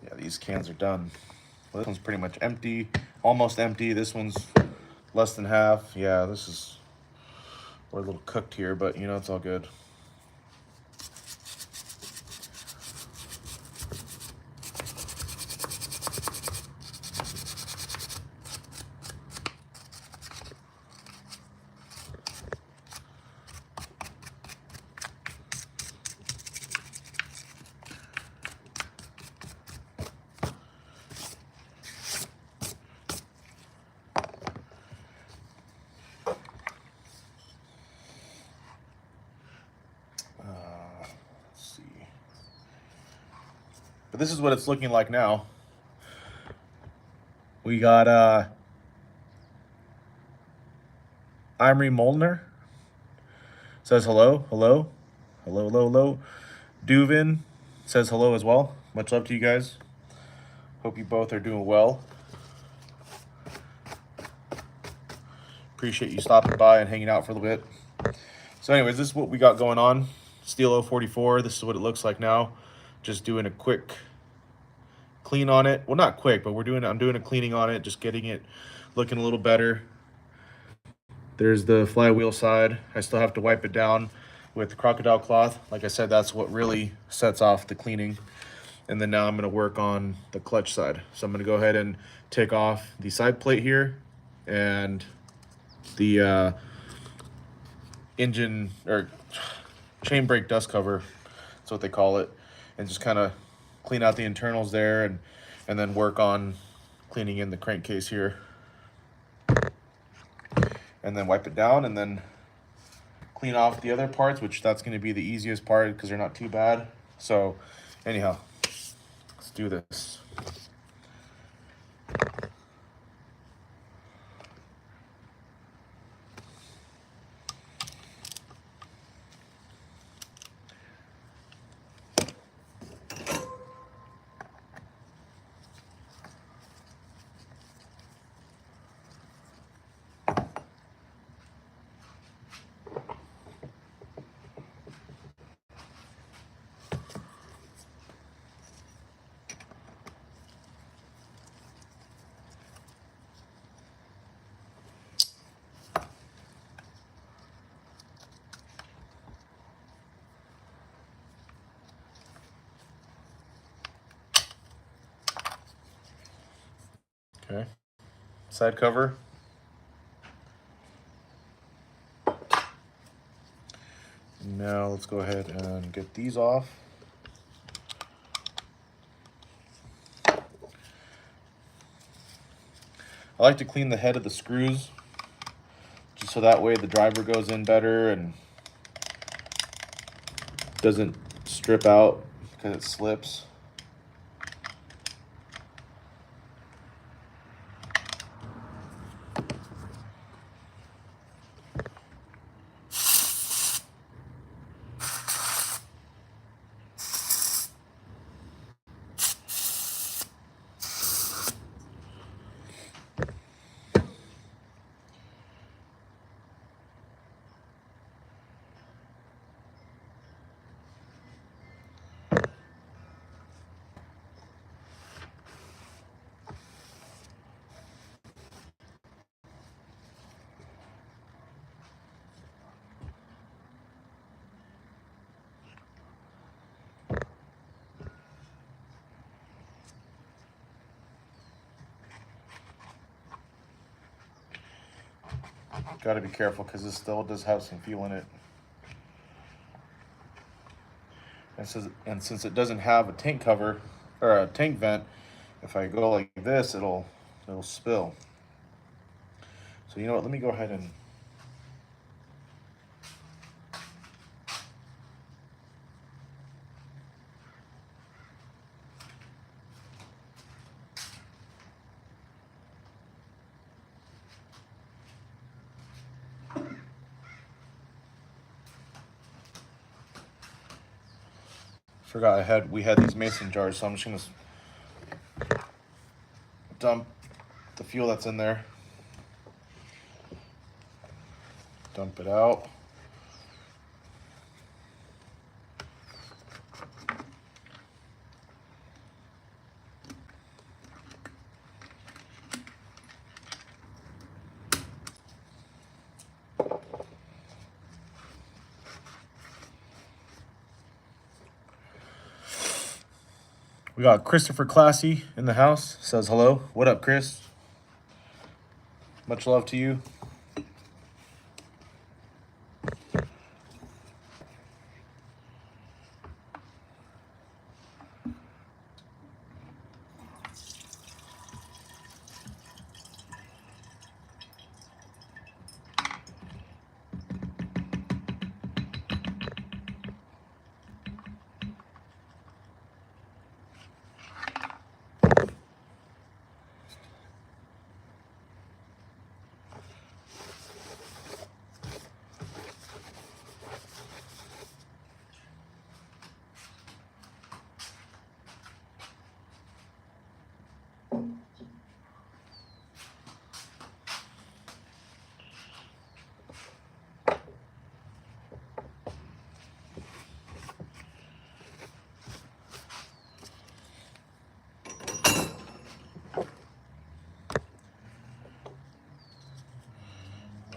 Yeah, these cans are done. Well, this one's pretty much empty, almost empty. This one's less than half. Yeah, we're a little cooked here, but you know, it's all good. But this is what it's looking like now. We got Imri Molnar says hello. Duvin says hello as well. Much love to you guys. Hope you both are doing well. Appreciate you stopping by and hanging out for a little bit. So anyways, this is what we got going on. Steel 044. This is what it looks like now. Just doing a quick clean on it. Well, not quick, but I'm doing a cleaning on it, just getting it looking a little better. There's the flywheel side. I still have to wipe it down with crocodile cloth. Like I said, that's what really sets off the cleaning. And then now I'm gonna work on the clutch side. So I'm gonna go ahead and take off the side plate here and the engine or chain brake dust cover. That's what they call it. And just kind of clean out the internals there, and then work on cleaning in the crankcase here. And then wipe it down, and then clean off the other parts, which that's going to be the easiest part because they're not too bad. So anyhow, let's do this. side cover. Now let's go ahead and get these off. I like to clean the head of the screws just so that way the driver goes in better and doesn't strip out because it slips. Got to be careful because this still does have some fuel in it. And since it doesn't have a tank cover or a tank vent, if I go like this, it'll spill. So you know what? Let me go ahead and forgot we had these mason jars, so I'm just gonna dump the fuel that's in there. Dump it out. We got Christopher Classy in the house. Says hello. What up, Chris? Much love to you.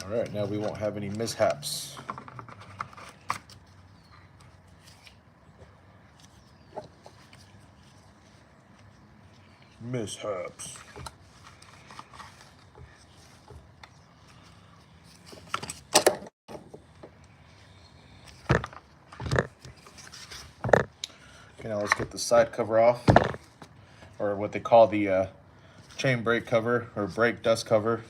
All right, now we won't have any mishaps. Mishaps. Okay, now let's get the side cover off, or what they call the chain brake cover or brake dust cover.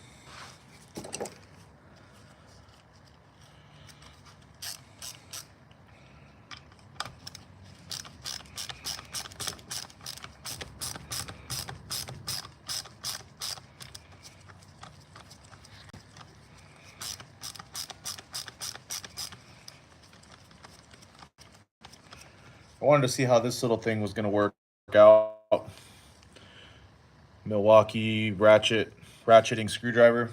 I wanted to see how this little thing was going to work out. Milwaukee ratcheting screwdriver.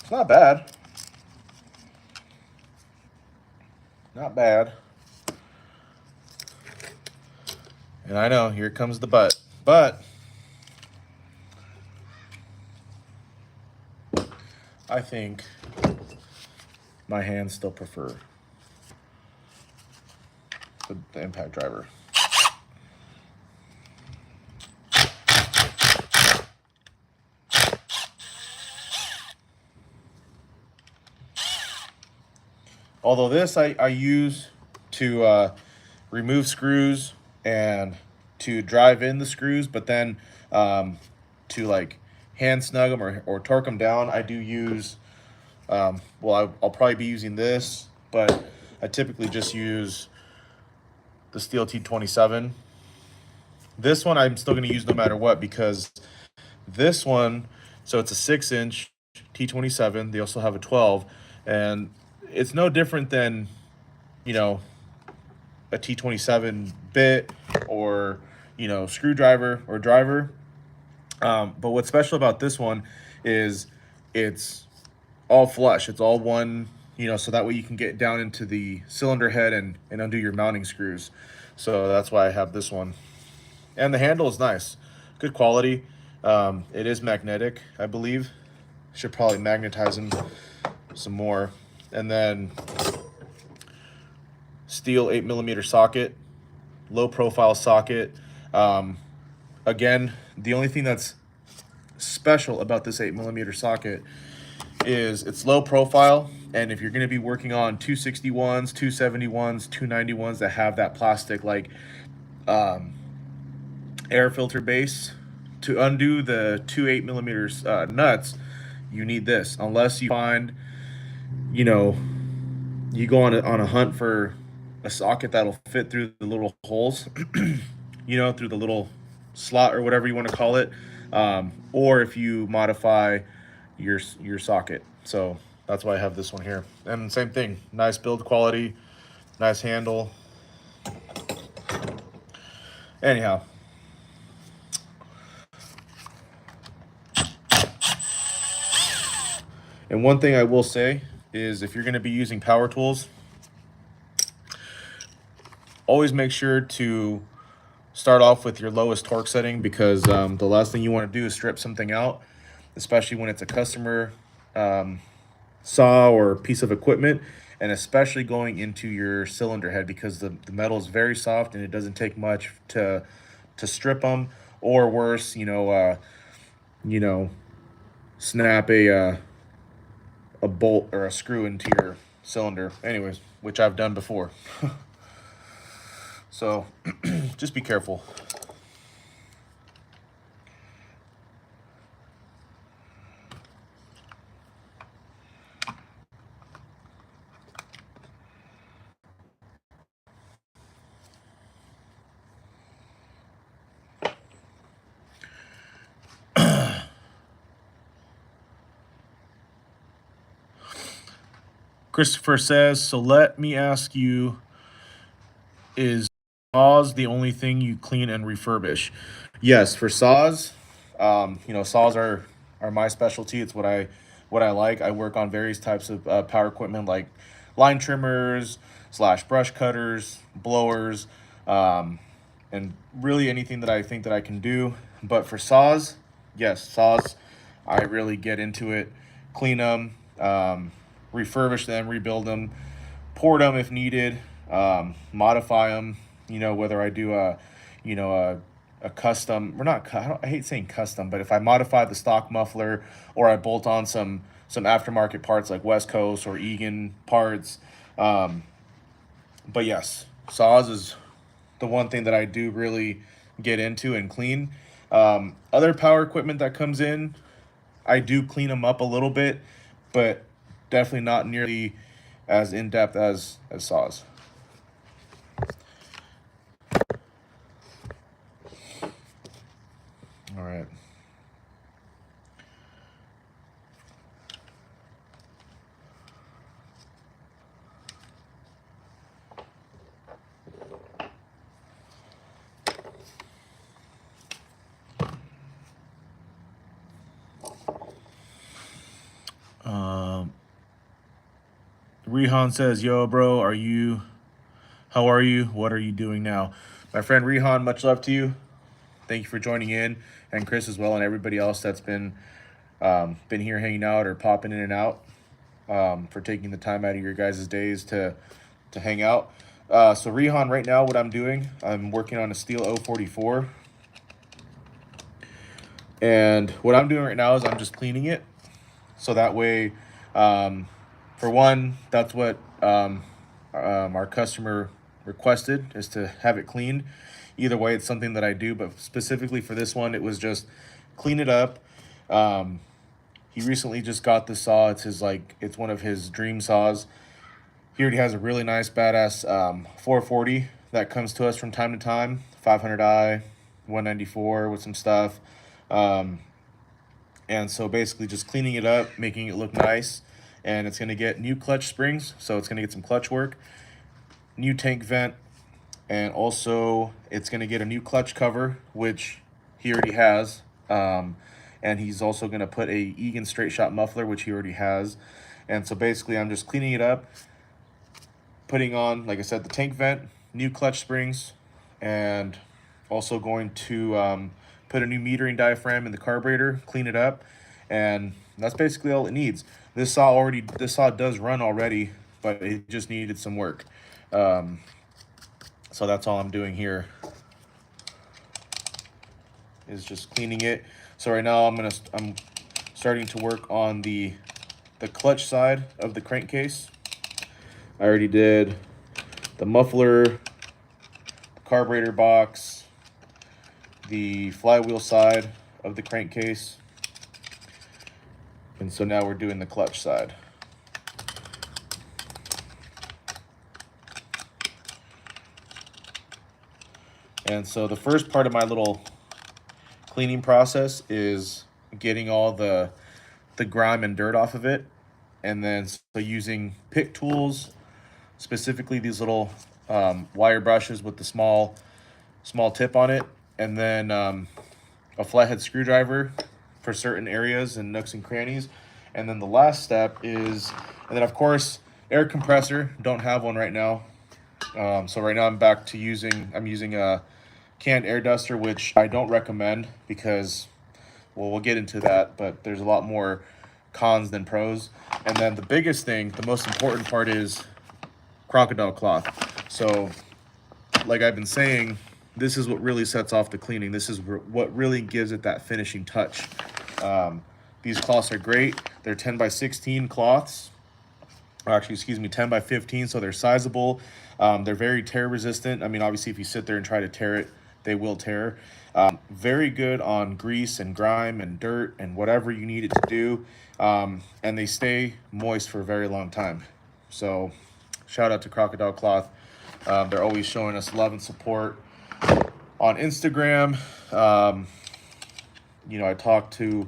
It's not bad. Not bad. And I know, here comes the but. But I think my hands still prefer the impact driver. Although this I use to remove screws and to drive in the screws, but then to like hand snug them or torque them down, I do use, well, I'll probably be using this, but I typically just use the steel T27. This one I'm still going to use no matter what, because this one, so it's a 6-inch T27. They also have a 12, and it's no different than, you know, a T27 bit or, you know, screwdriver or driver. But what's special about this one is it's all flush. It's all one, you know, so that way you can get down into the cylinder head and undo your mounting screws. So that's why I have this one. And the handle is nice, good quality. It is magnetic, I believe. Should probably magnetize them some more. And then steel 8mm socket, low profile socket. Again, the only thing that's special about this 8mm socket is it's low profile, and if you're going to be working on 261s, 271s, 291s that have that plastic like air filter base, to undo the two 8mm nuts, you need this. Unless you find, you know, you go on a hunt for a socket that'll fit through the little holes, you know, through the little slot or whatever you want to call it, or if you modify your socket. So that's why I have this one here. And same thing, nice build quality, nice handle. Anyhow, and one thing I will say is, if you're going to be using power tools, always make sure to start off with your lowest torque setting, because the last thing you want to do is strip something out, especially when it's a customer saw or piece of equipment, and especially going into your cylinder head, because the metal is very soft and it doesn't take much to strip them, or worse, you know, snap a bolt or a screw into your cylinder. Anyways, which I've done before. So just be careful. Christopher says, so let me ask you, is saws the only thing you clean and refurbish? Yes, for saws, you know, saws are my specialty. It's what I like. I work on various types of power equipment, like line trimmers slash brush cutters, blowers, and really anything that I think that I can do. But for saws, yes, saws, I really get into it. Clean them, refurbish them, rebuild them, port them if needed, modify them. You know, whether I do you know, a custom, or not, I hate saying custom, but if I modify the stock muffler, or I bolt on some aftermarket parts like West Coast or Egan parts. But yes, saws is the one thing that I do really get into and clean. Other power equipment that comes in, I do clean them up a little bit, but definitely not nearly as in depth as saws. All right. Rehan says, yo, bro, how are you? What are you doing now? My friend Rehan, much love to you. Thank you for joining in, and Chris as well, and everybody else that's been here hanging out or popping in and out, for taking the time out of your guys' days to hang out. So Rehan, right now what I'm doing, I'm working on a steel 044. And what I'm doing right now is I'm just cleaning it. So that way, For one, that's what our customer requested, is to have it cleaned. Either way, it's something that I do, but specifically for this one, it was just clean it up. Um, he recently just got the saw. It's one of his dream saws. He already has a really nice, badass 440 that comes to us from time to time, 500i, 194 with some stuff. Um, and so basically just cleaning it up, making it look nice. And it's going to get new clutch springs, so it's going to get some clutch work, new tank vent, and also it's going to get a new clutch cover, which he already has. And he's also going to put a Egan straight shot muffler, which he already has. And so basically I'm just cleaning it up, putting on, like I said, the tank vent, new clutch springs, and also going to put a new metering diaphragm in the carburetor, clean it up, and that's basically all it needs. This saw does run already, but it just needed some work. So that's all I'm doing here, is just cleaning it. So right now I'm starting to work on the clutch side of the crankcase. I already did the muffler, the carburetor box, the flywheel side of the crankcase, and so now we're doing the clutch side. And so the first part of my little cleaning process is getting all the grime and dirt off of it, and then so using pick tools, specifically these little wire brushes with the small tip on it, and then a flathead screwdriver for certain areas and nooks and crannies. And then the last step is, and then of course, air compressor. Don't have one right now. So right now I'm using a canned air duster, which I don't recommend because, well, we'll get into that, but there's a lot more cons than pros. And then the biggest thing, the most important part, is crocodile cloth. So like I've been saying, this is what really sets off the cleaning. This is what really gives it that finishing touch. These cloths are great. They're 10 by 16 cloths. Or actually, excuse me, 10 by 15, so they're sizable. They're very tear resistant. I mean, obviously, if you sit there and try to tear it, they will tear. Very good on grease and grime and dirt and whatever you need it to do. And they stay moist for a very long time. So shout out to Crocodile Cloth. They're always showing us love and support on Instagram. You know, I talk to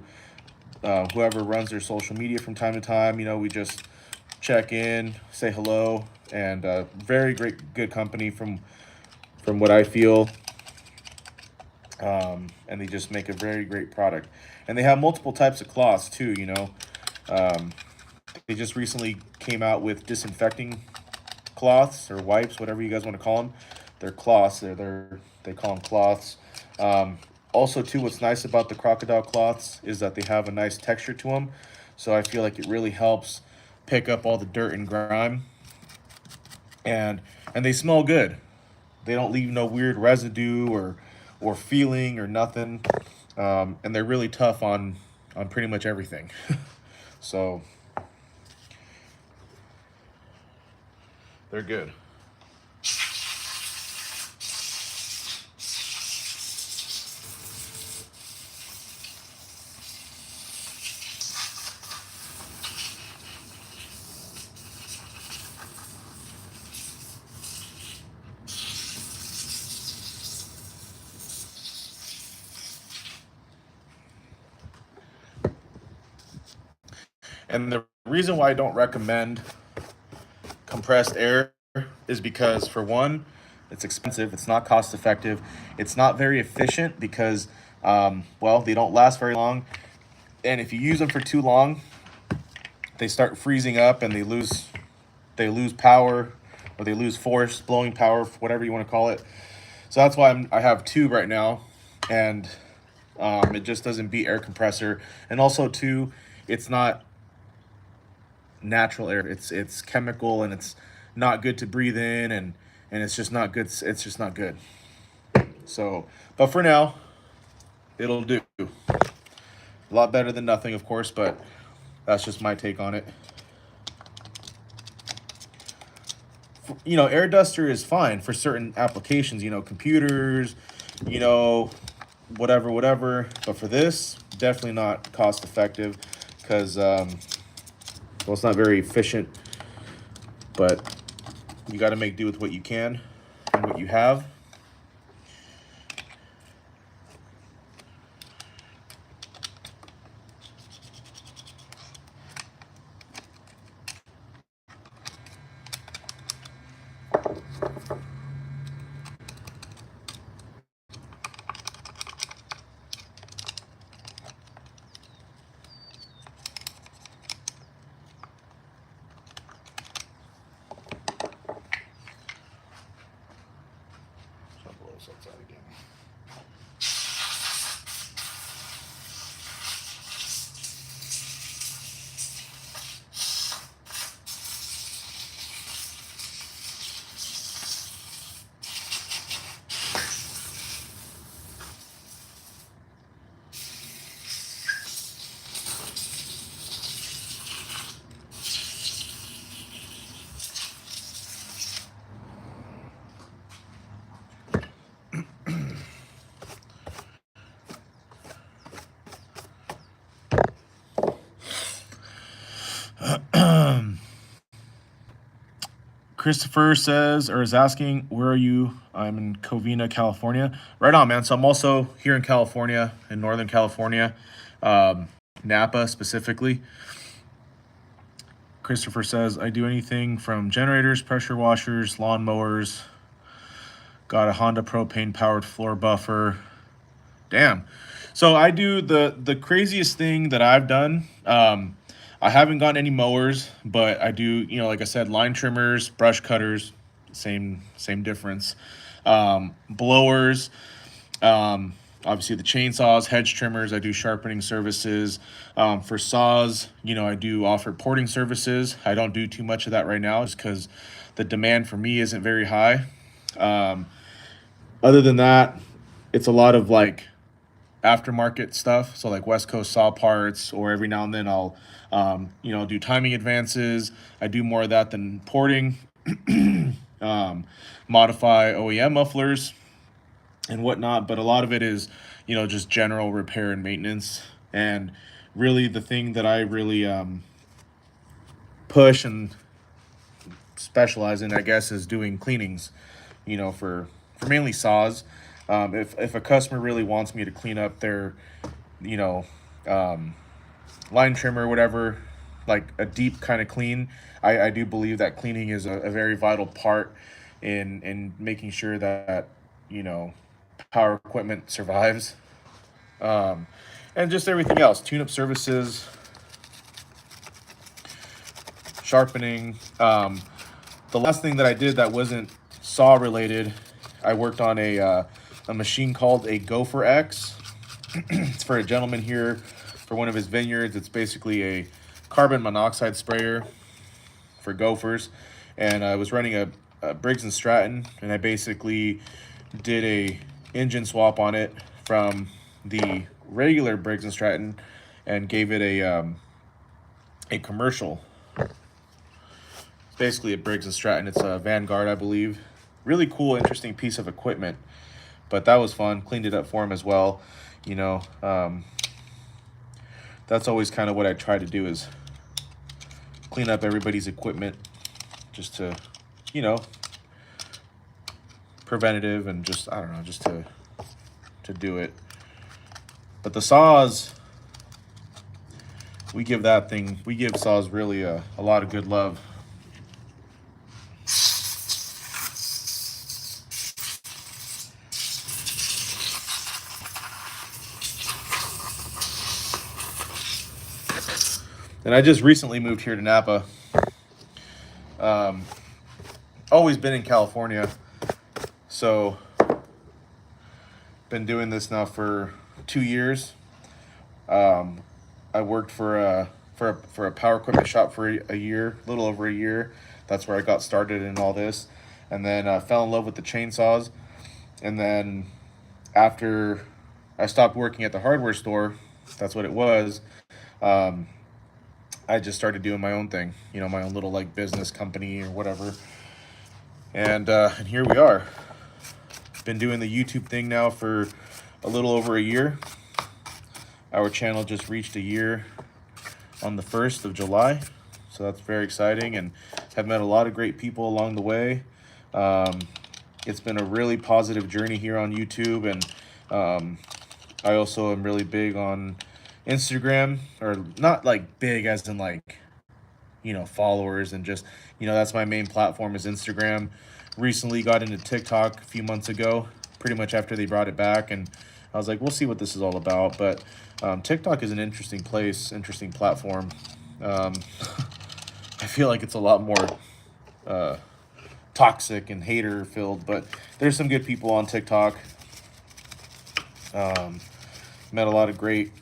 whoever runs their social media from time to time. You know, we just check in, say hello, and very good company from what I feel. And they just make a very great product. And they have multiple types of cloths too, you know. They just recently came out with disinfecting cloths or wipes, whatever you guys want to call them. They're cloths. They call them cloths. Also too, what's nice about the crocodile cloths is that they have a nice texture to them. So I feel like it really helps pick up all the dirt and grime. And they smell good. They don't leave no weird residue or feeling or nothing. And they're really tough on pretty much everything. So they're good. And the reason why I don't recommend compressed air is because, for one, it's expensive, it's not cost effective, it's not very efficient because, well, they don't last very long. And if you use them for too long, they start freezing up and they lose power, or they lose force, blowing power, whatever you want to call it. So that's why I have two right now, and it just doesn't beat air compressor. And also, too, it's not natural air. It's chemical, and it's not good to breathe in, and it's just not good. It's just not good. So, but for now, it'll do. A lot better than nothing, of course, but that's just my take on it. you know, air duster is fine for certain applications, you know, computers, you know, whatever. But for this, definitely not cost effective because, well, it's not very efficient, but you got to make do with what you can and what you have. Outside again. Christopher says, or is asking, where are you? I'm in Covina, California. Right on, man. So I'm also here in California, in Northern California, Napa specifically. Christopher says, I do anything from generators, pressure washers, lawn mowers. Got a Honda propane powered floor buffer. Damn. So I do the craziest thing that I've done. I haven't gotten any mowers, but I do, you know, like I said, line trimmers, brush cutters, same difference. Blowers, obviously the chainsaws, hedge trimmers. I do sharpening services. For saws, you know, I do offer porting services. I don't do too much of that right now just because the demand for me isn't very high. Other than that, it's a lot of like aftermarket stuff. So like West Coast saw parts, or every now and then I'll, you know, do timing advances. I do more of that than porting. Modify OEM mufflers and whatnot, but a lot of it is, you know, just general repair and maintenance. And really, the thing that I really push and specialize in, I guess, is doing cleanings. You know, for mainly saws. If a customer really wants me to clean up their, you know, line trimmer or whatever, like a deep kind of clean, I do believe that cleaning is a very vital part in making sure that, you know, power equipment survives. And just everything else, tune-up services, sharpening. The last thing that I did that wasn't saw related, I worked on a machine called a Gopher X. It's for a gentleman here for one of his vineyards. It's basically a carbon monoxide sprayer for gophers. And I was running a Briggs and Stratton, and I basically did a engine swap on it from the regular Briggs and Stratton and gave it a commercial. Basically a Briggs and Stratton. It's a Vanguard, I believe. Really cool, interesting piece of equipment. But that was fun. Cleaned it up for him as well. You know, that's always kind of what I try to do, is clean up everybody's equipment, just to, you know, preventative, and just, I don't know, just to do it. But the saws, we give saws really a lot of good love. And I just recently moved here to Napa. Always been in California, so been doing this now for 2 years. I worked for a power equipment shop for a year, a little over a year. That's where I got started in all this, and then fell in love with the chainsaws. And then after I stopped working at the hardware store, that's what it was. I just started doing my own thing, you know, my own little like business company or whatever. And here we are. Been doing the YouTube thing now for a little over a year. Our channel just reached a year on the 1st of July, so that's very exciting, and have met a lot of great people along the way. It's been a really positive journey here on YouTube, and I also am really big on Instagram, or not like big as in like, you know, followers, and just, you know, that's my main platform is Instagram. Recently got into TikTok a few months ago, pretty much after they brought it back, and I was like, we'll see what this is all about. But TikTok is an interesting place, interesting platform. um, I feel like it's a lot more toxic and hater filled, but there's some good people on TikTok. Met a lot of great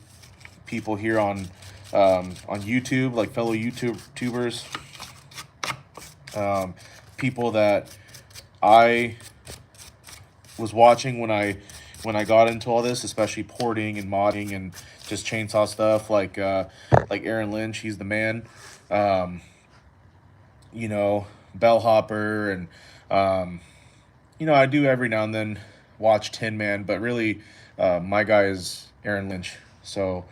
people here on YouTube, like fellow YouTubers, people that I was watching when I got into all this, especially porting and modding and just chainsaw stuff, like Aaron Lynch. He's the man. You know, Bellhopper, and you know, I do every now and then watch Tin Man, but really my guy is Aaron Lynch. So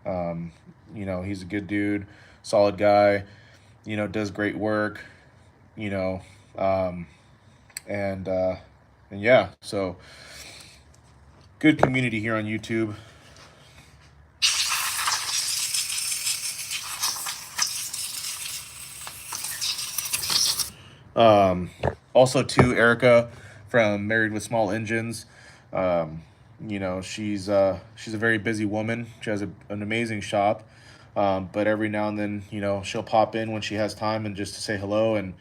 you know, he's a good dude, solid guy, you know, does great work, you know, and yeah, so good community here on YouTube. Also too, Erica from Married with Small Engines. You know, she's a very busy woman. She has an amazing shop. But every now and then, you know, she'll pop in when she has time, and just to say hello, and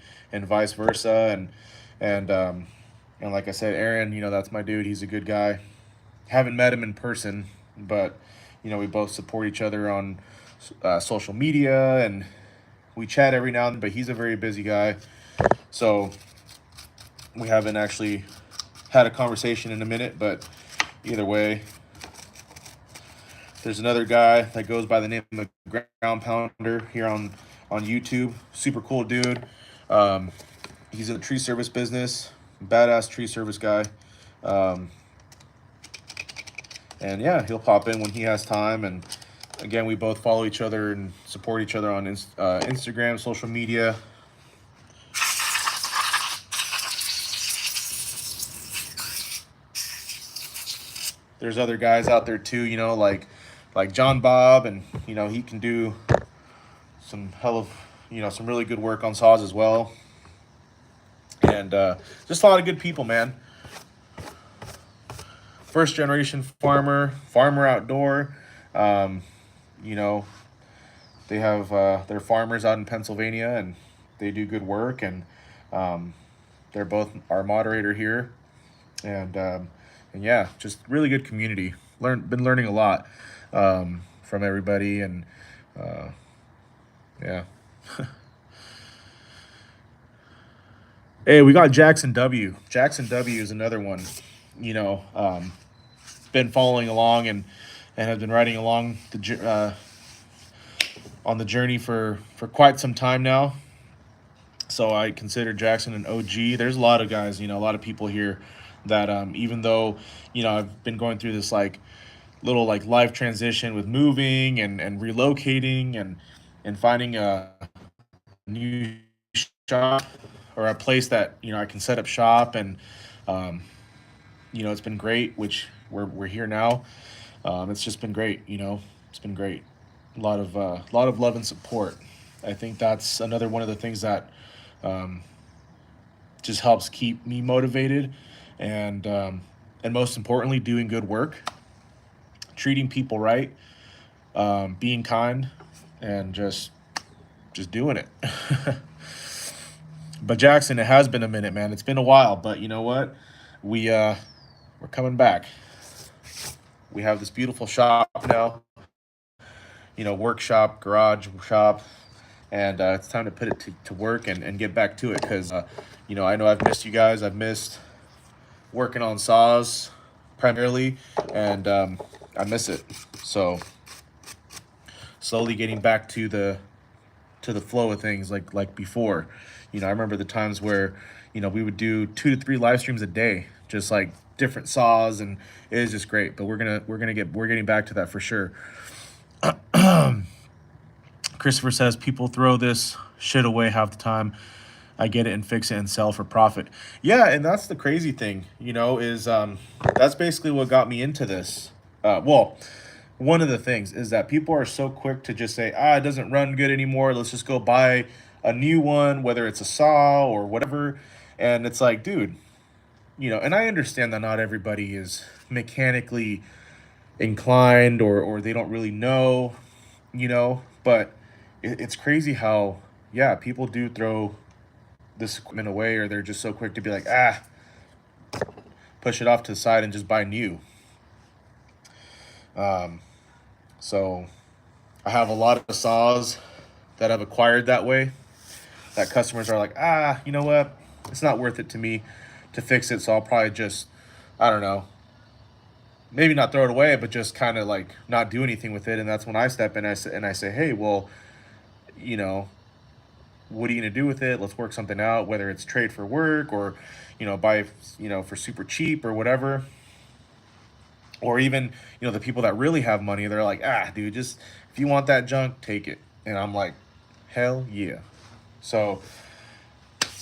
vice versa. And like I said, Aaron, you know, that's my dude. He's a good guy. Haven't met him in person, but you know, we both support each other on social media, and we chat every now and then. But he's a very busy guy, so we haven't actually had a conversation in a minute. But either way, there's another guy that goes by the name of Ground Pounder here on YouTube. Super cool dude. He's in the tree service business, badass tree service guy. And yeah, he'll pop in when he has time. And again, we both follow each other and support each other on Instagram, social media. There's other guys out there too, you know, like John Bob, and you know, he can do some hell of, you know, some really good work on saws as well. And just a lot of good people, man. First generation farmer outdoor. You know, they have they're farmers out in Pennsylvania, and they do good work. And they're both our moderator here. And yeah, just really good community. Been learning a lot from everybody, and yeah. Hey, we got Jackson W. Jackson W is another one. You know, been following along, and have been riding along on the journey for quite some time now. So I consider Jackson an OG. There's a lot of guys, you know, a lot of people here that even though, you know, I've been going through this like little like life transition with moving and relocating and finding a new shop, or a place that, you know, I can set up shop. And you know, it's been great, which we're here now. It's just been great, you know. It's been great. A lot of love and support. I think that's another one of the things that just helps keep me motivated, and most importantly, doing good work, treating people right, being kind, and just doing it. But Jackson, it has been a minute, man. It's been a while, but you know what? We're coming back. We have this beautiful shop now, you know, workshop, garage shop, and it's time to put it to work and get back to it, because you know, I know I've missed you guys. I've missed working on saws primarily, and I miss it. So slowly getting back to the to the flow of things like before. I remember the times where we would do 2 to 3 live streams a day, just like different saws, and it is just great. But we're getting back to that for sure. Christopher says people throw this shit away half the time. I get it and fix it and sell for profit. Yeah, and that's the crazy thing, is that's basically what got me into this. Well, one of the things is that people are so quick to just say, it doesn't run good anymore. Let's just go buy a new one, whether it's a saw or whatever. And it's like, dude, and I understand that not everybody is mechanically inclined, or they don't really know, but it's crazy how, yeah, people do throw this equipment away, or they're just so quick to be like, push it off to the side and just buy new. So I have a lot of saws that I've acquired that way, that customers are like, you know what, it's not worth it to me to fix it, so I'll probably just, I don't know, maybe not throw it away, but just kind of like not do anything with it. And that's when I step in and I say, hey, well, what are you gonna do with it? Let's work something out, whether it's trade for work, or buy for super cheap or whatever. Or even the people that really have money, they're like, dude, just if you want that junk, take it. And I'm like, hell yeah. So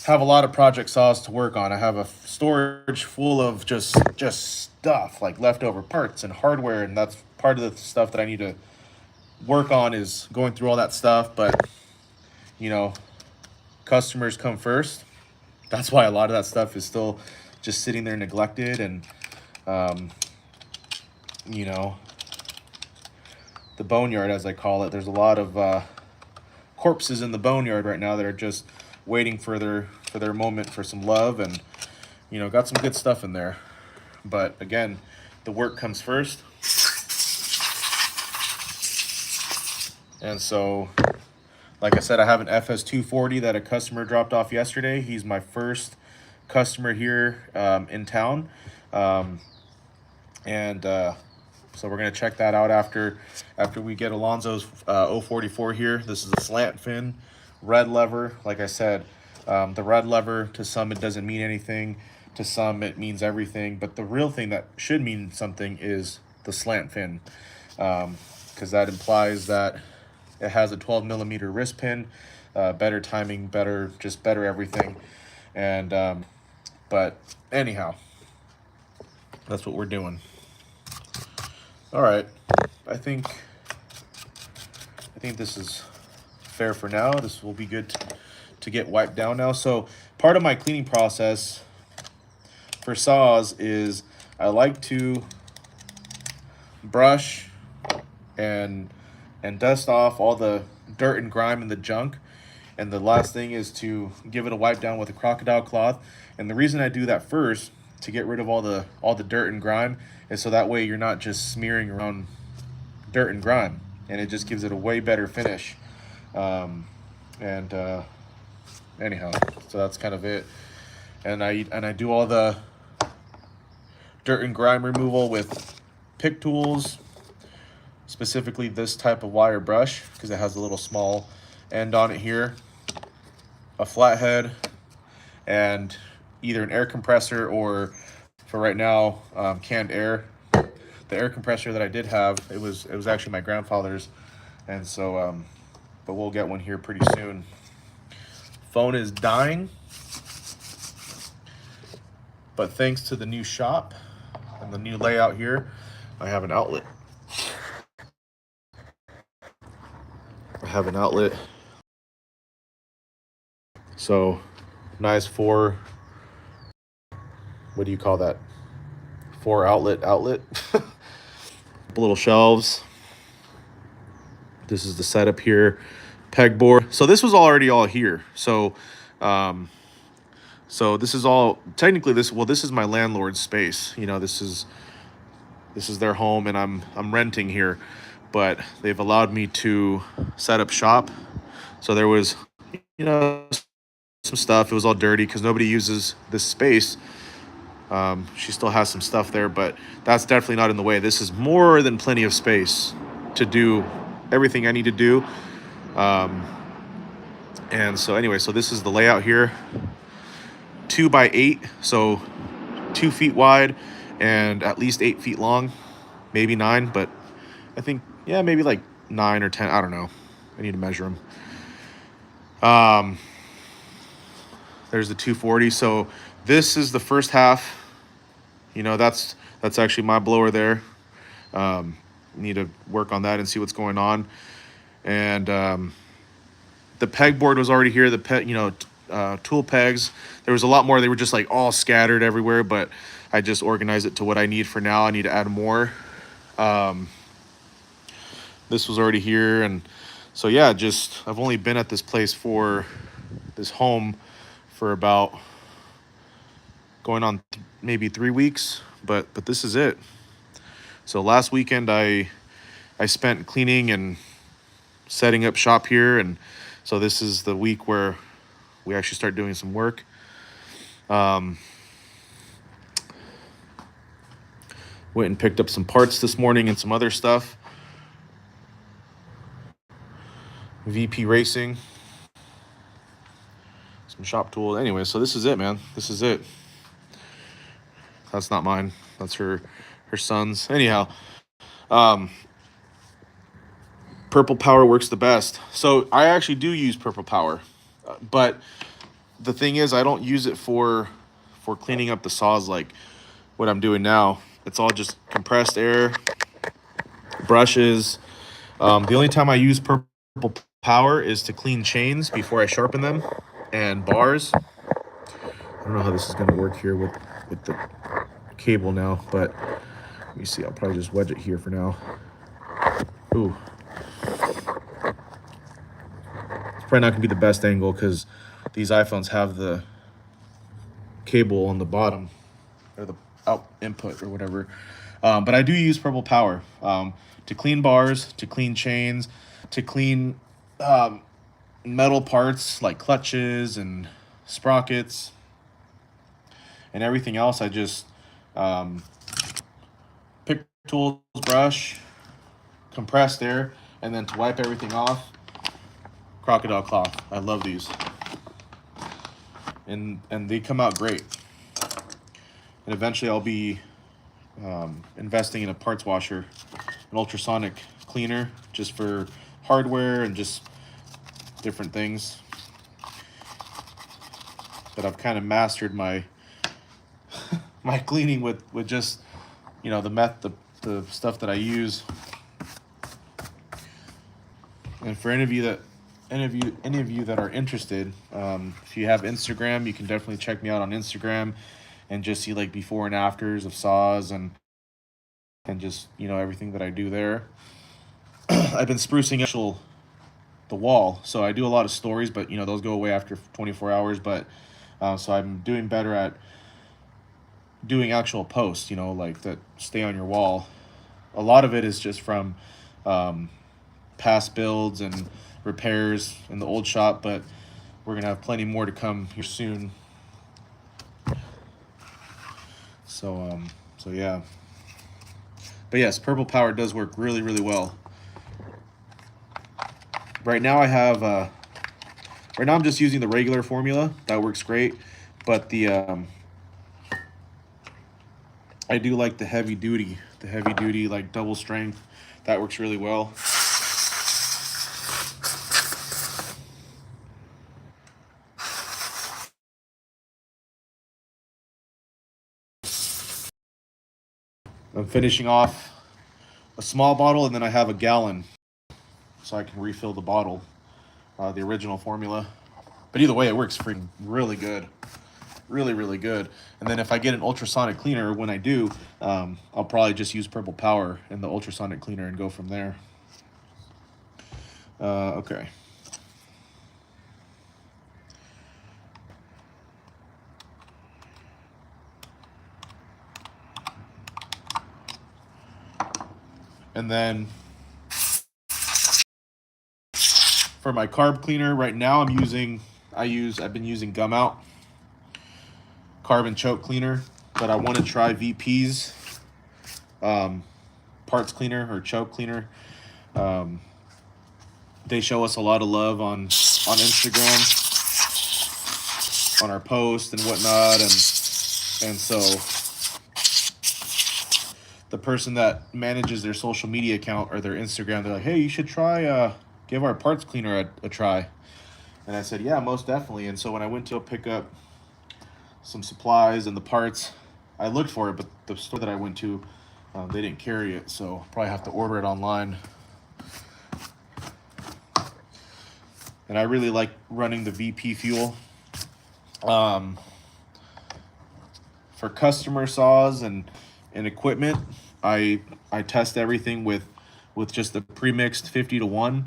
have a lot of project saws to work on. I have a storage full of just stuff, like leftover parts and hardware, and that's part of the stuff that I need to work on, is going through all that stuff. But customers come first. That's why a lot of that stuff is still just sitting there neglected. And the boneyard, as I call it, there's a lot of corpses in the boneyard right now that are just waiting for their moment for some love. And got some good stuff in there. But again, the work comes first. And so, like I said, I have an FS240 that a customer dropped off yesterday. He's my first customer here in town. So we're going to check that out after we get Alonzo's 044 here. This is a slant fin, red lever. Like I said, the red lever, to some it doesn't mean anything. To some it means everything. But the real thing that should mean something is the slant fin, because that implies that it has a 12 millimeter wrist pin, better timing, better everything. And but anyhow, that's what we're doing. All right, I think this is fair for now. This will be good to get wiped down now. So part of my cleaning process for saws is I like to brush and dust off all the dirt and grime and the junk. And the last thing is to give it a wipe down with a crocodile cloth. And the reason I do that first, to get rid of all the dirt and grime, is so that way you're not just smearing around dirt and grime, and it just gives it a way better finish. Anyhow, so that's kind of it. And I do all the dirt and grime removal with pick tools, specifically this type of wire brush, because it has a little small end on it here, a flathead, and either an air compressor, or for right now, canned air. The air compressor that I did have, it was actually my grandfather's, and so but we'll get one here pretty soon. Phone is dying, but thanks to the new shop and the new layout here, I have an outlet. So nice four, what do you call that? 4 outlet. Little shelves. This is the setup here. Pegboard. So this was already all here. So this is all technically this is my landlord's space. This is their home, and I'm renting here, but they've allowed me to set up shop. So there was some stuff. It was all dirty because nobody uses this space. She still has some stuff there, but that's definitely not in the way. This is more than plenty of space to do everything I need to do. And so anyway, so this is the layout here. 2 by 8, so 2 feet wide and at least 8 feet long, maybe 9, but I think, yeah, maybe like 9 or 10. I don't know. I need to measure them. There's the 240. So this is the first half. You know, that's actually my blower there. Need to work on that and see what's going on. And the pegboard was already here. The tool pegs. There was a lot more. They were just like all scattered everywhere, but I just organized it to what I need for now. I need to add more. This was already here, and so yeah, just I've only been at this place for this home for about going on maybe 3 weeks, but this is it. So last weekend I spent cleaning and setting up shop here, and so this is the week where we actually start doing some work. Went and picked up some parts this morning and some other stuff. VP Racing, some shop tools. Anyway, so this is it, man. This is it. That's not mine. That's her son's. Anyhow, Purple Power works the best. So I actually do use Purple Power, but the thing is, I don't use it for cleaning up the saws like what I'm doing now. It's all just compressed air, brushes. The only time I use Purple Power is to clean chains before I sharpen them, and bars. I don't know how this is going to work here with the cable now, but let me see. I'll probably just wedge it here for now. Ooh. It's probably not going to be the best angle because these iPhones have the cable on the bottom, or the out input or whatever. But I do use Purple Power to clean bars, to clean chains, to clean metal parts like clutches and sprockets and everything else. I just pick tools, brush, compressed air, and then to wipe everything off, crocodile cloth. I love these, and they come out great. And eventually I'll be investing in a parts washer, an ultrasonic cleaner, just for hardware and just different things. But I've kind of mastered my my cleaning with just, you know, the stuff that I use. And for any of you that are interested, if you have Instagram, you can definitely check me out on Instagram and just see like before and afters of saws and just, you know, everything that I do there. I've been sprucing the wall, so I do a lot of stories, but you know, those go away after 24 hours. But so I'm doing better at doing actual posts, you know, like that stay on your wall. A lot of it is just from past builds and repairs in the old shop, but we're gonna have plenty more to come here soon. So yeah. But yes, Purple Power does work really, really well. Right now I have right now I'm just using the regular formula. That works great. But the I do like the heavy duty like double strength. That works really well. I'm finishing off a small bottle, and then I have a gallon, so I can refill the bottle, the original formula. But either way, it works freaking really good. Really, really good. And then if I get an ultrasonic cleaner, when I do, I'll probably just use Purple Power in the ultrasonic cleaner and go from there. Okay. And then for my carb cleaner, right now I've been using Gum Out carbon choke cleaner, but I want to try VP's parts cleaner or choke cleaner. They show us a lot of love on on Instagram, on our post and whatnot, and so the person that manages their social media account or their Instagram, they're like, hey, you should try give our parts cleaner a try. And I said, yeah, most definitely. And so when I went to pick up some supplies and the parts, I looked for it, but the store that I went to, they didn't carry it, so probably have to order it online. And I really like running the VP fuel. For customer saws and equipment, I test everything with just the pre-mixed 50-to-1.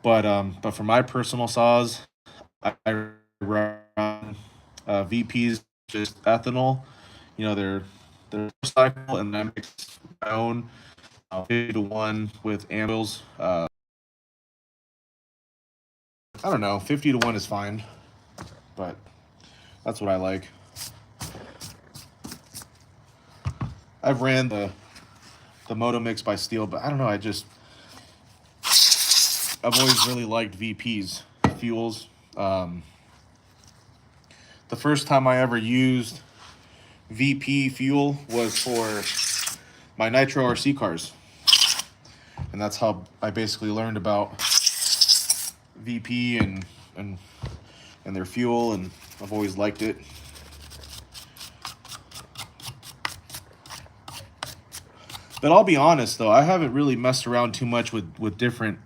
But for my personal saws, I run VPs, just ethanol. You know, they're recyclable, and I mix my own 50-to-1 with amyls. I don't know, 50-to-1 is fine, but that's what I like. I've ran the Moto Mix by Steel, but I don't know. I've always really liked VPs fuels. The first time I ever used VP fuel was for my Nitro RC cars, and that's how I basically learned about VP and their fuel, and I've always liked it. But I'll be honest though, I haven't really messed around too much with different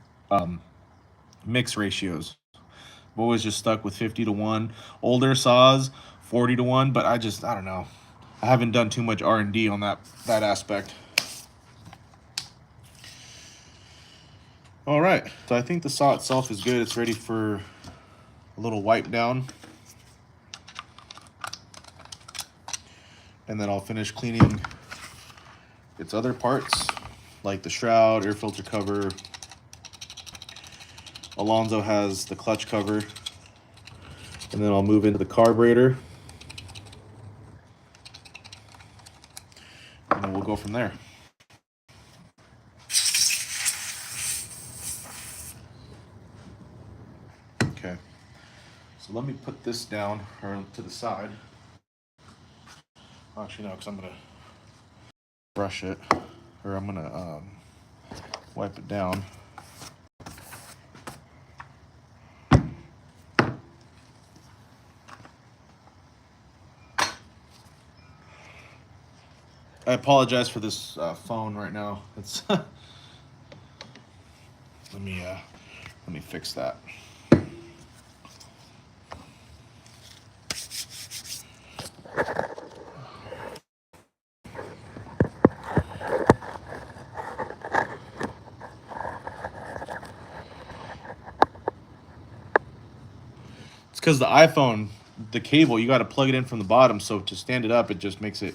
mix ratios. I've always just stuck with 50-to-1. Older saws 40-to-1, but I don't know. I haven't done too much R&D on that aspect. All right, so I think the saw itself is good. It's ready for a little wipe down. And then I'll finish cleaning its other parts, like the shroud, air filter cover. Alonzo has the clutch cover. And then I'll move into the carburetor. And then we'll go from there. Okay. So let me put this down or to the side. Actually, no, because I'm going to brush it, or I'm going to wipe it down. I apologize for this phone right now. It's let me fix that. It's because the iPhone, the cable, you got to plug it in from the bottom, so to stand it up, it just makes it.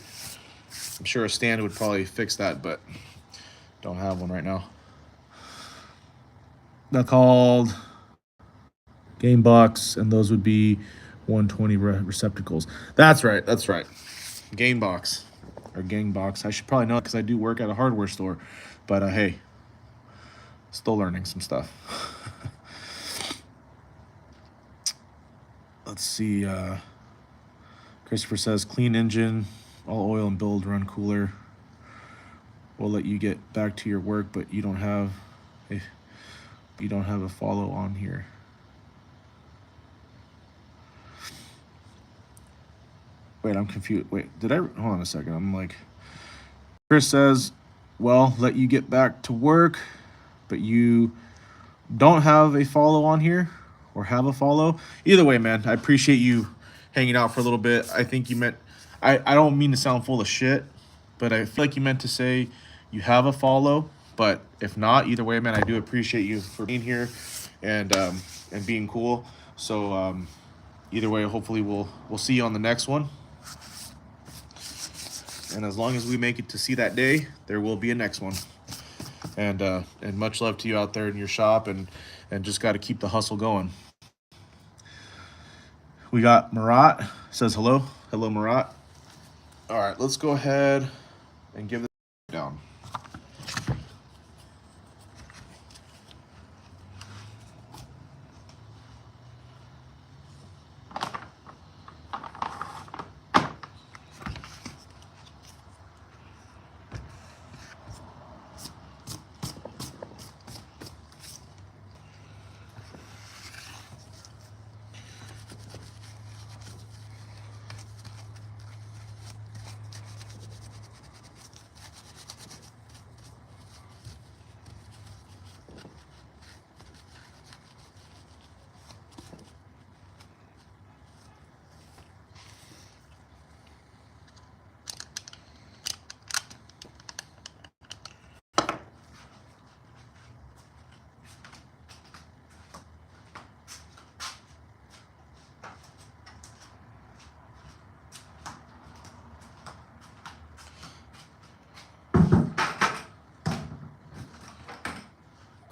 I'm sure a stand would probably fix that, but don't have one right now. They're called game box, and those would be 120 receptacles. That's right. Game box or gang box. I should probably know it because I do work at a hardware store, but hey, still learning some stuff. Let's see. Christopher says clean engine, all oil and build run cooler. We'll let you get back to your work, but you don't have a follow on here. Wait, I'm confused. Wait, hold on a second. I'm like, Chris says, well, let you get back to work, but you don't have a follow on here, or have a follow. Either way, man, I appreciate you hanging out for a little bit. I think you meant, I don't mean to sound full of shit, but I feel like you meant to say you have a follow. But if not, either way, man, I do appreciate you for being here and being cool. So either way, hopefully we'll see you on the next one. And as long as we make it to see that day, there will be a next one. And much love to you out there in your shop, and just got to keep the hustle going. We got Marat says hello. Hello, Marat. All right, let's go ahead and give this down.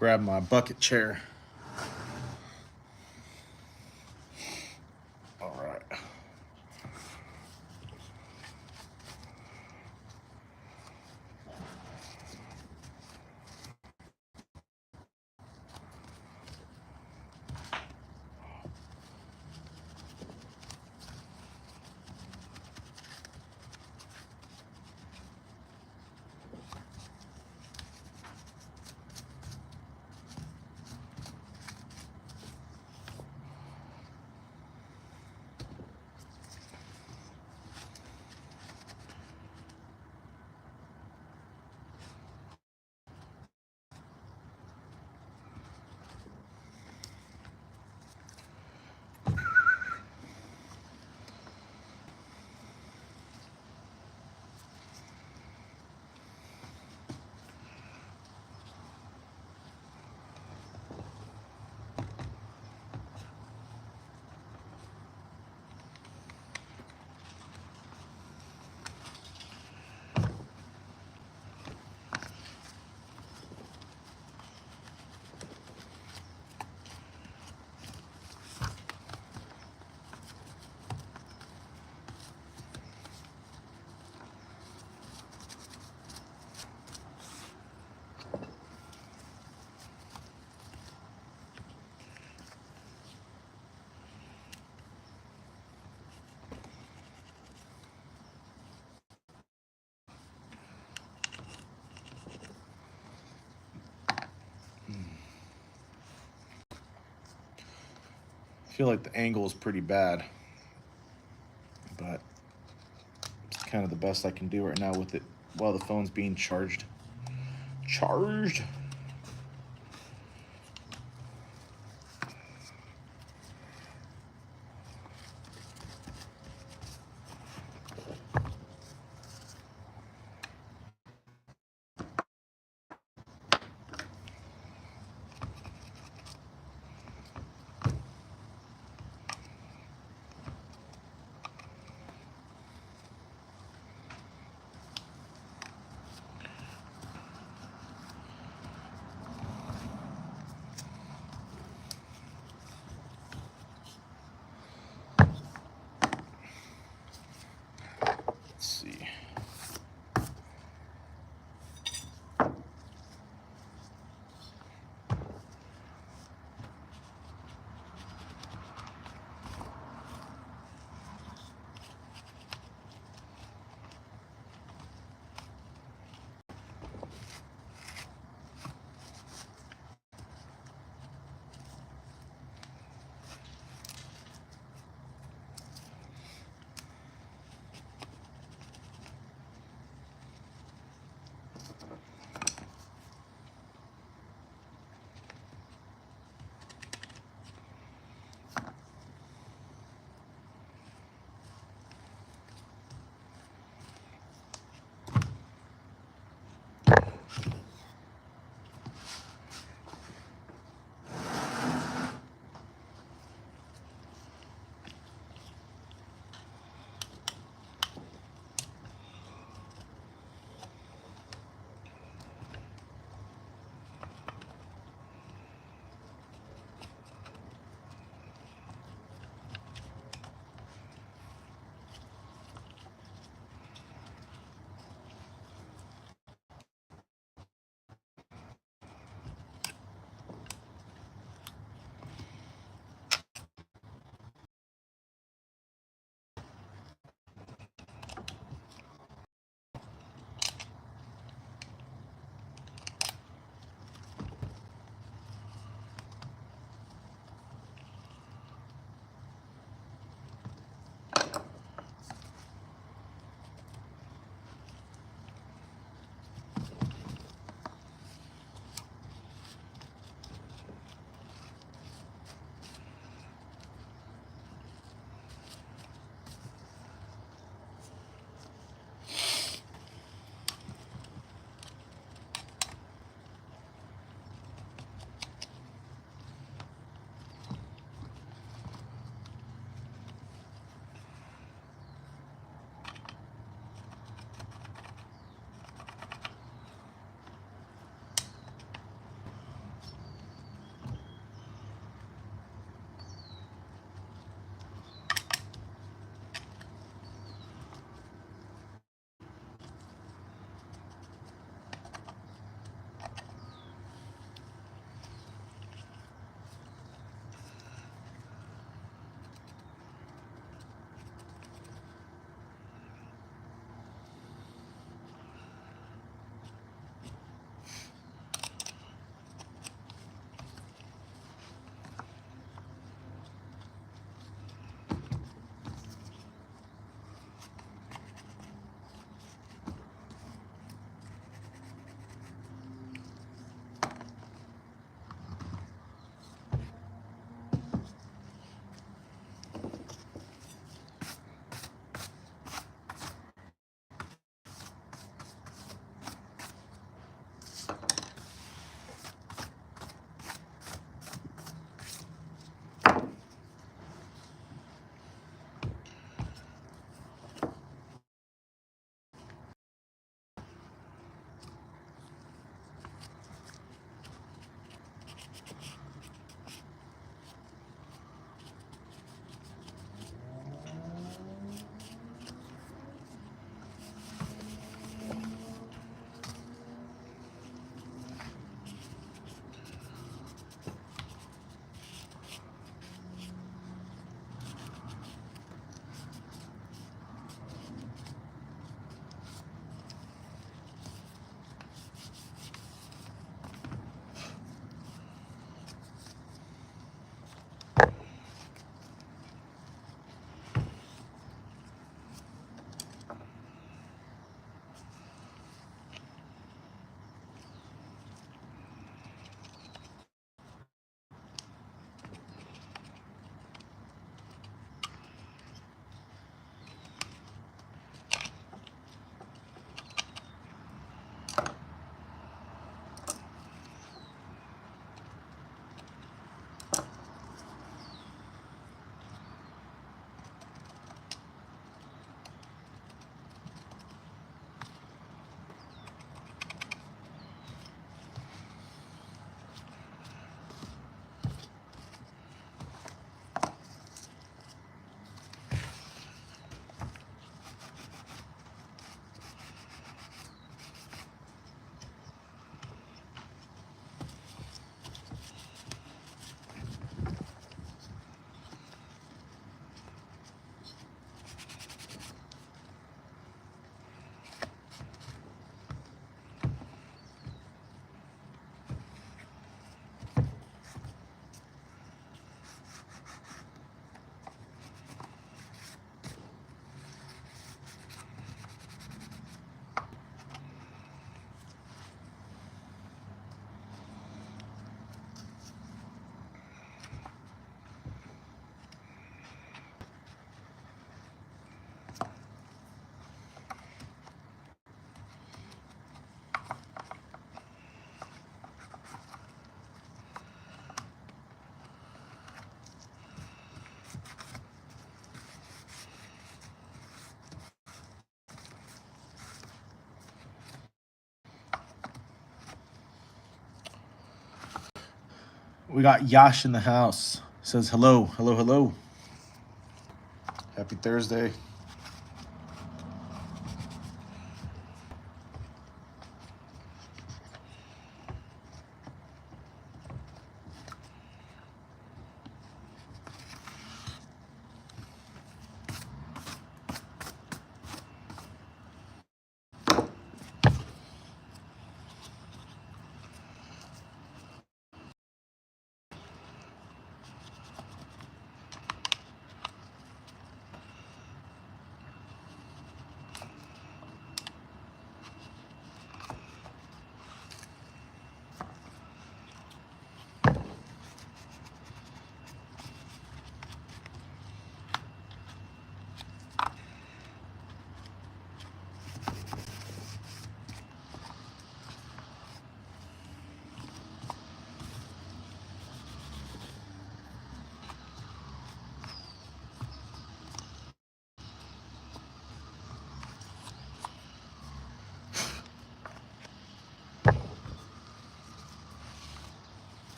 grab my bucket chair. All right. I feel like the angle is pretty bad, but it's kind of the best I can do right now with it while the phone's being charged. Charged. We got Yash in the house. Says hello, hello, hello. Happy Thursday.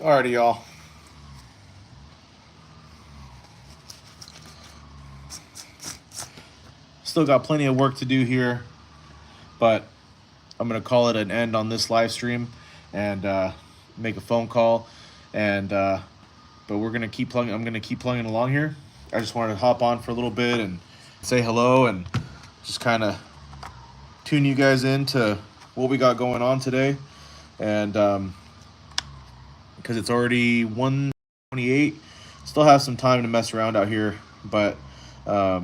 Alrighty, y'all. Still got plenty of work to do here, but I'm gonna call it an end on this live stream and make a phone call. And but we're gonna keep plugging. I'm gonna keep plugging along here. I just wanted to hop on for a little bit and say hello and just kind of tune you guys into what we got going on today. And because it's already 1:28, still have some time to mess around out here, but I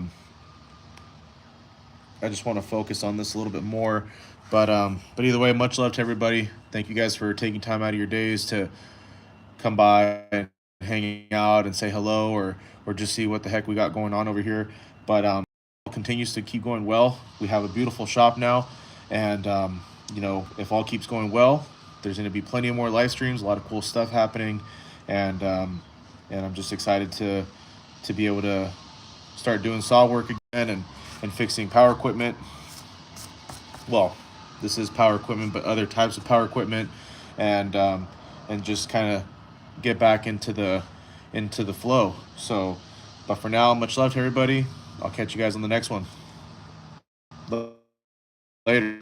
just want to focus on this a little bit more. But either way, much love to everybody. Thank you guys for taking time out of your days to come by and hang out and say hello, or just see what the heck we got going on over here. But continues to keep going well. We have a beautiful shop now, and you know, if all keeps going well, there's going to be plenty of more live streams, a lot of cool stuff happening, and I'm just excited to be able to start doing saw work again and fixing power equipment. Well, this is power equipment, but other types of power equipment, and just kind of get back into the flow. So, but for now, much love to everybody. I'll catch you guys on the next one. Later.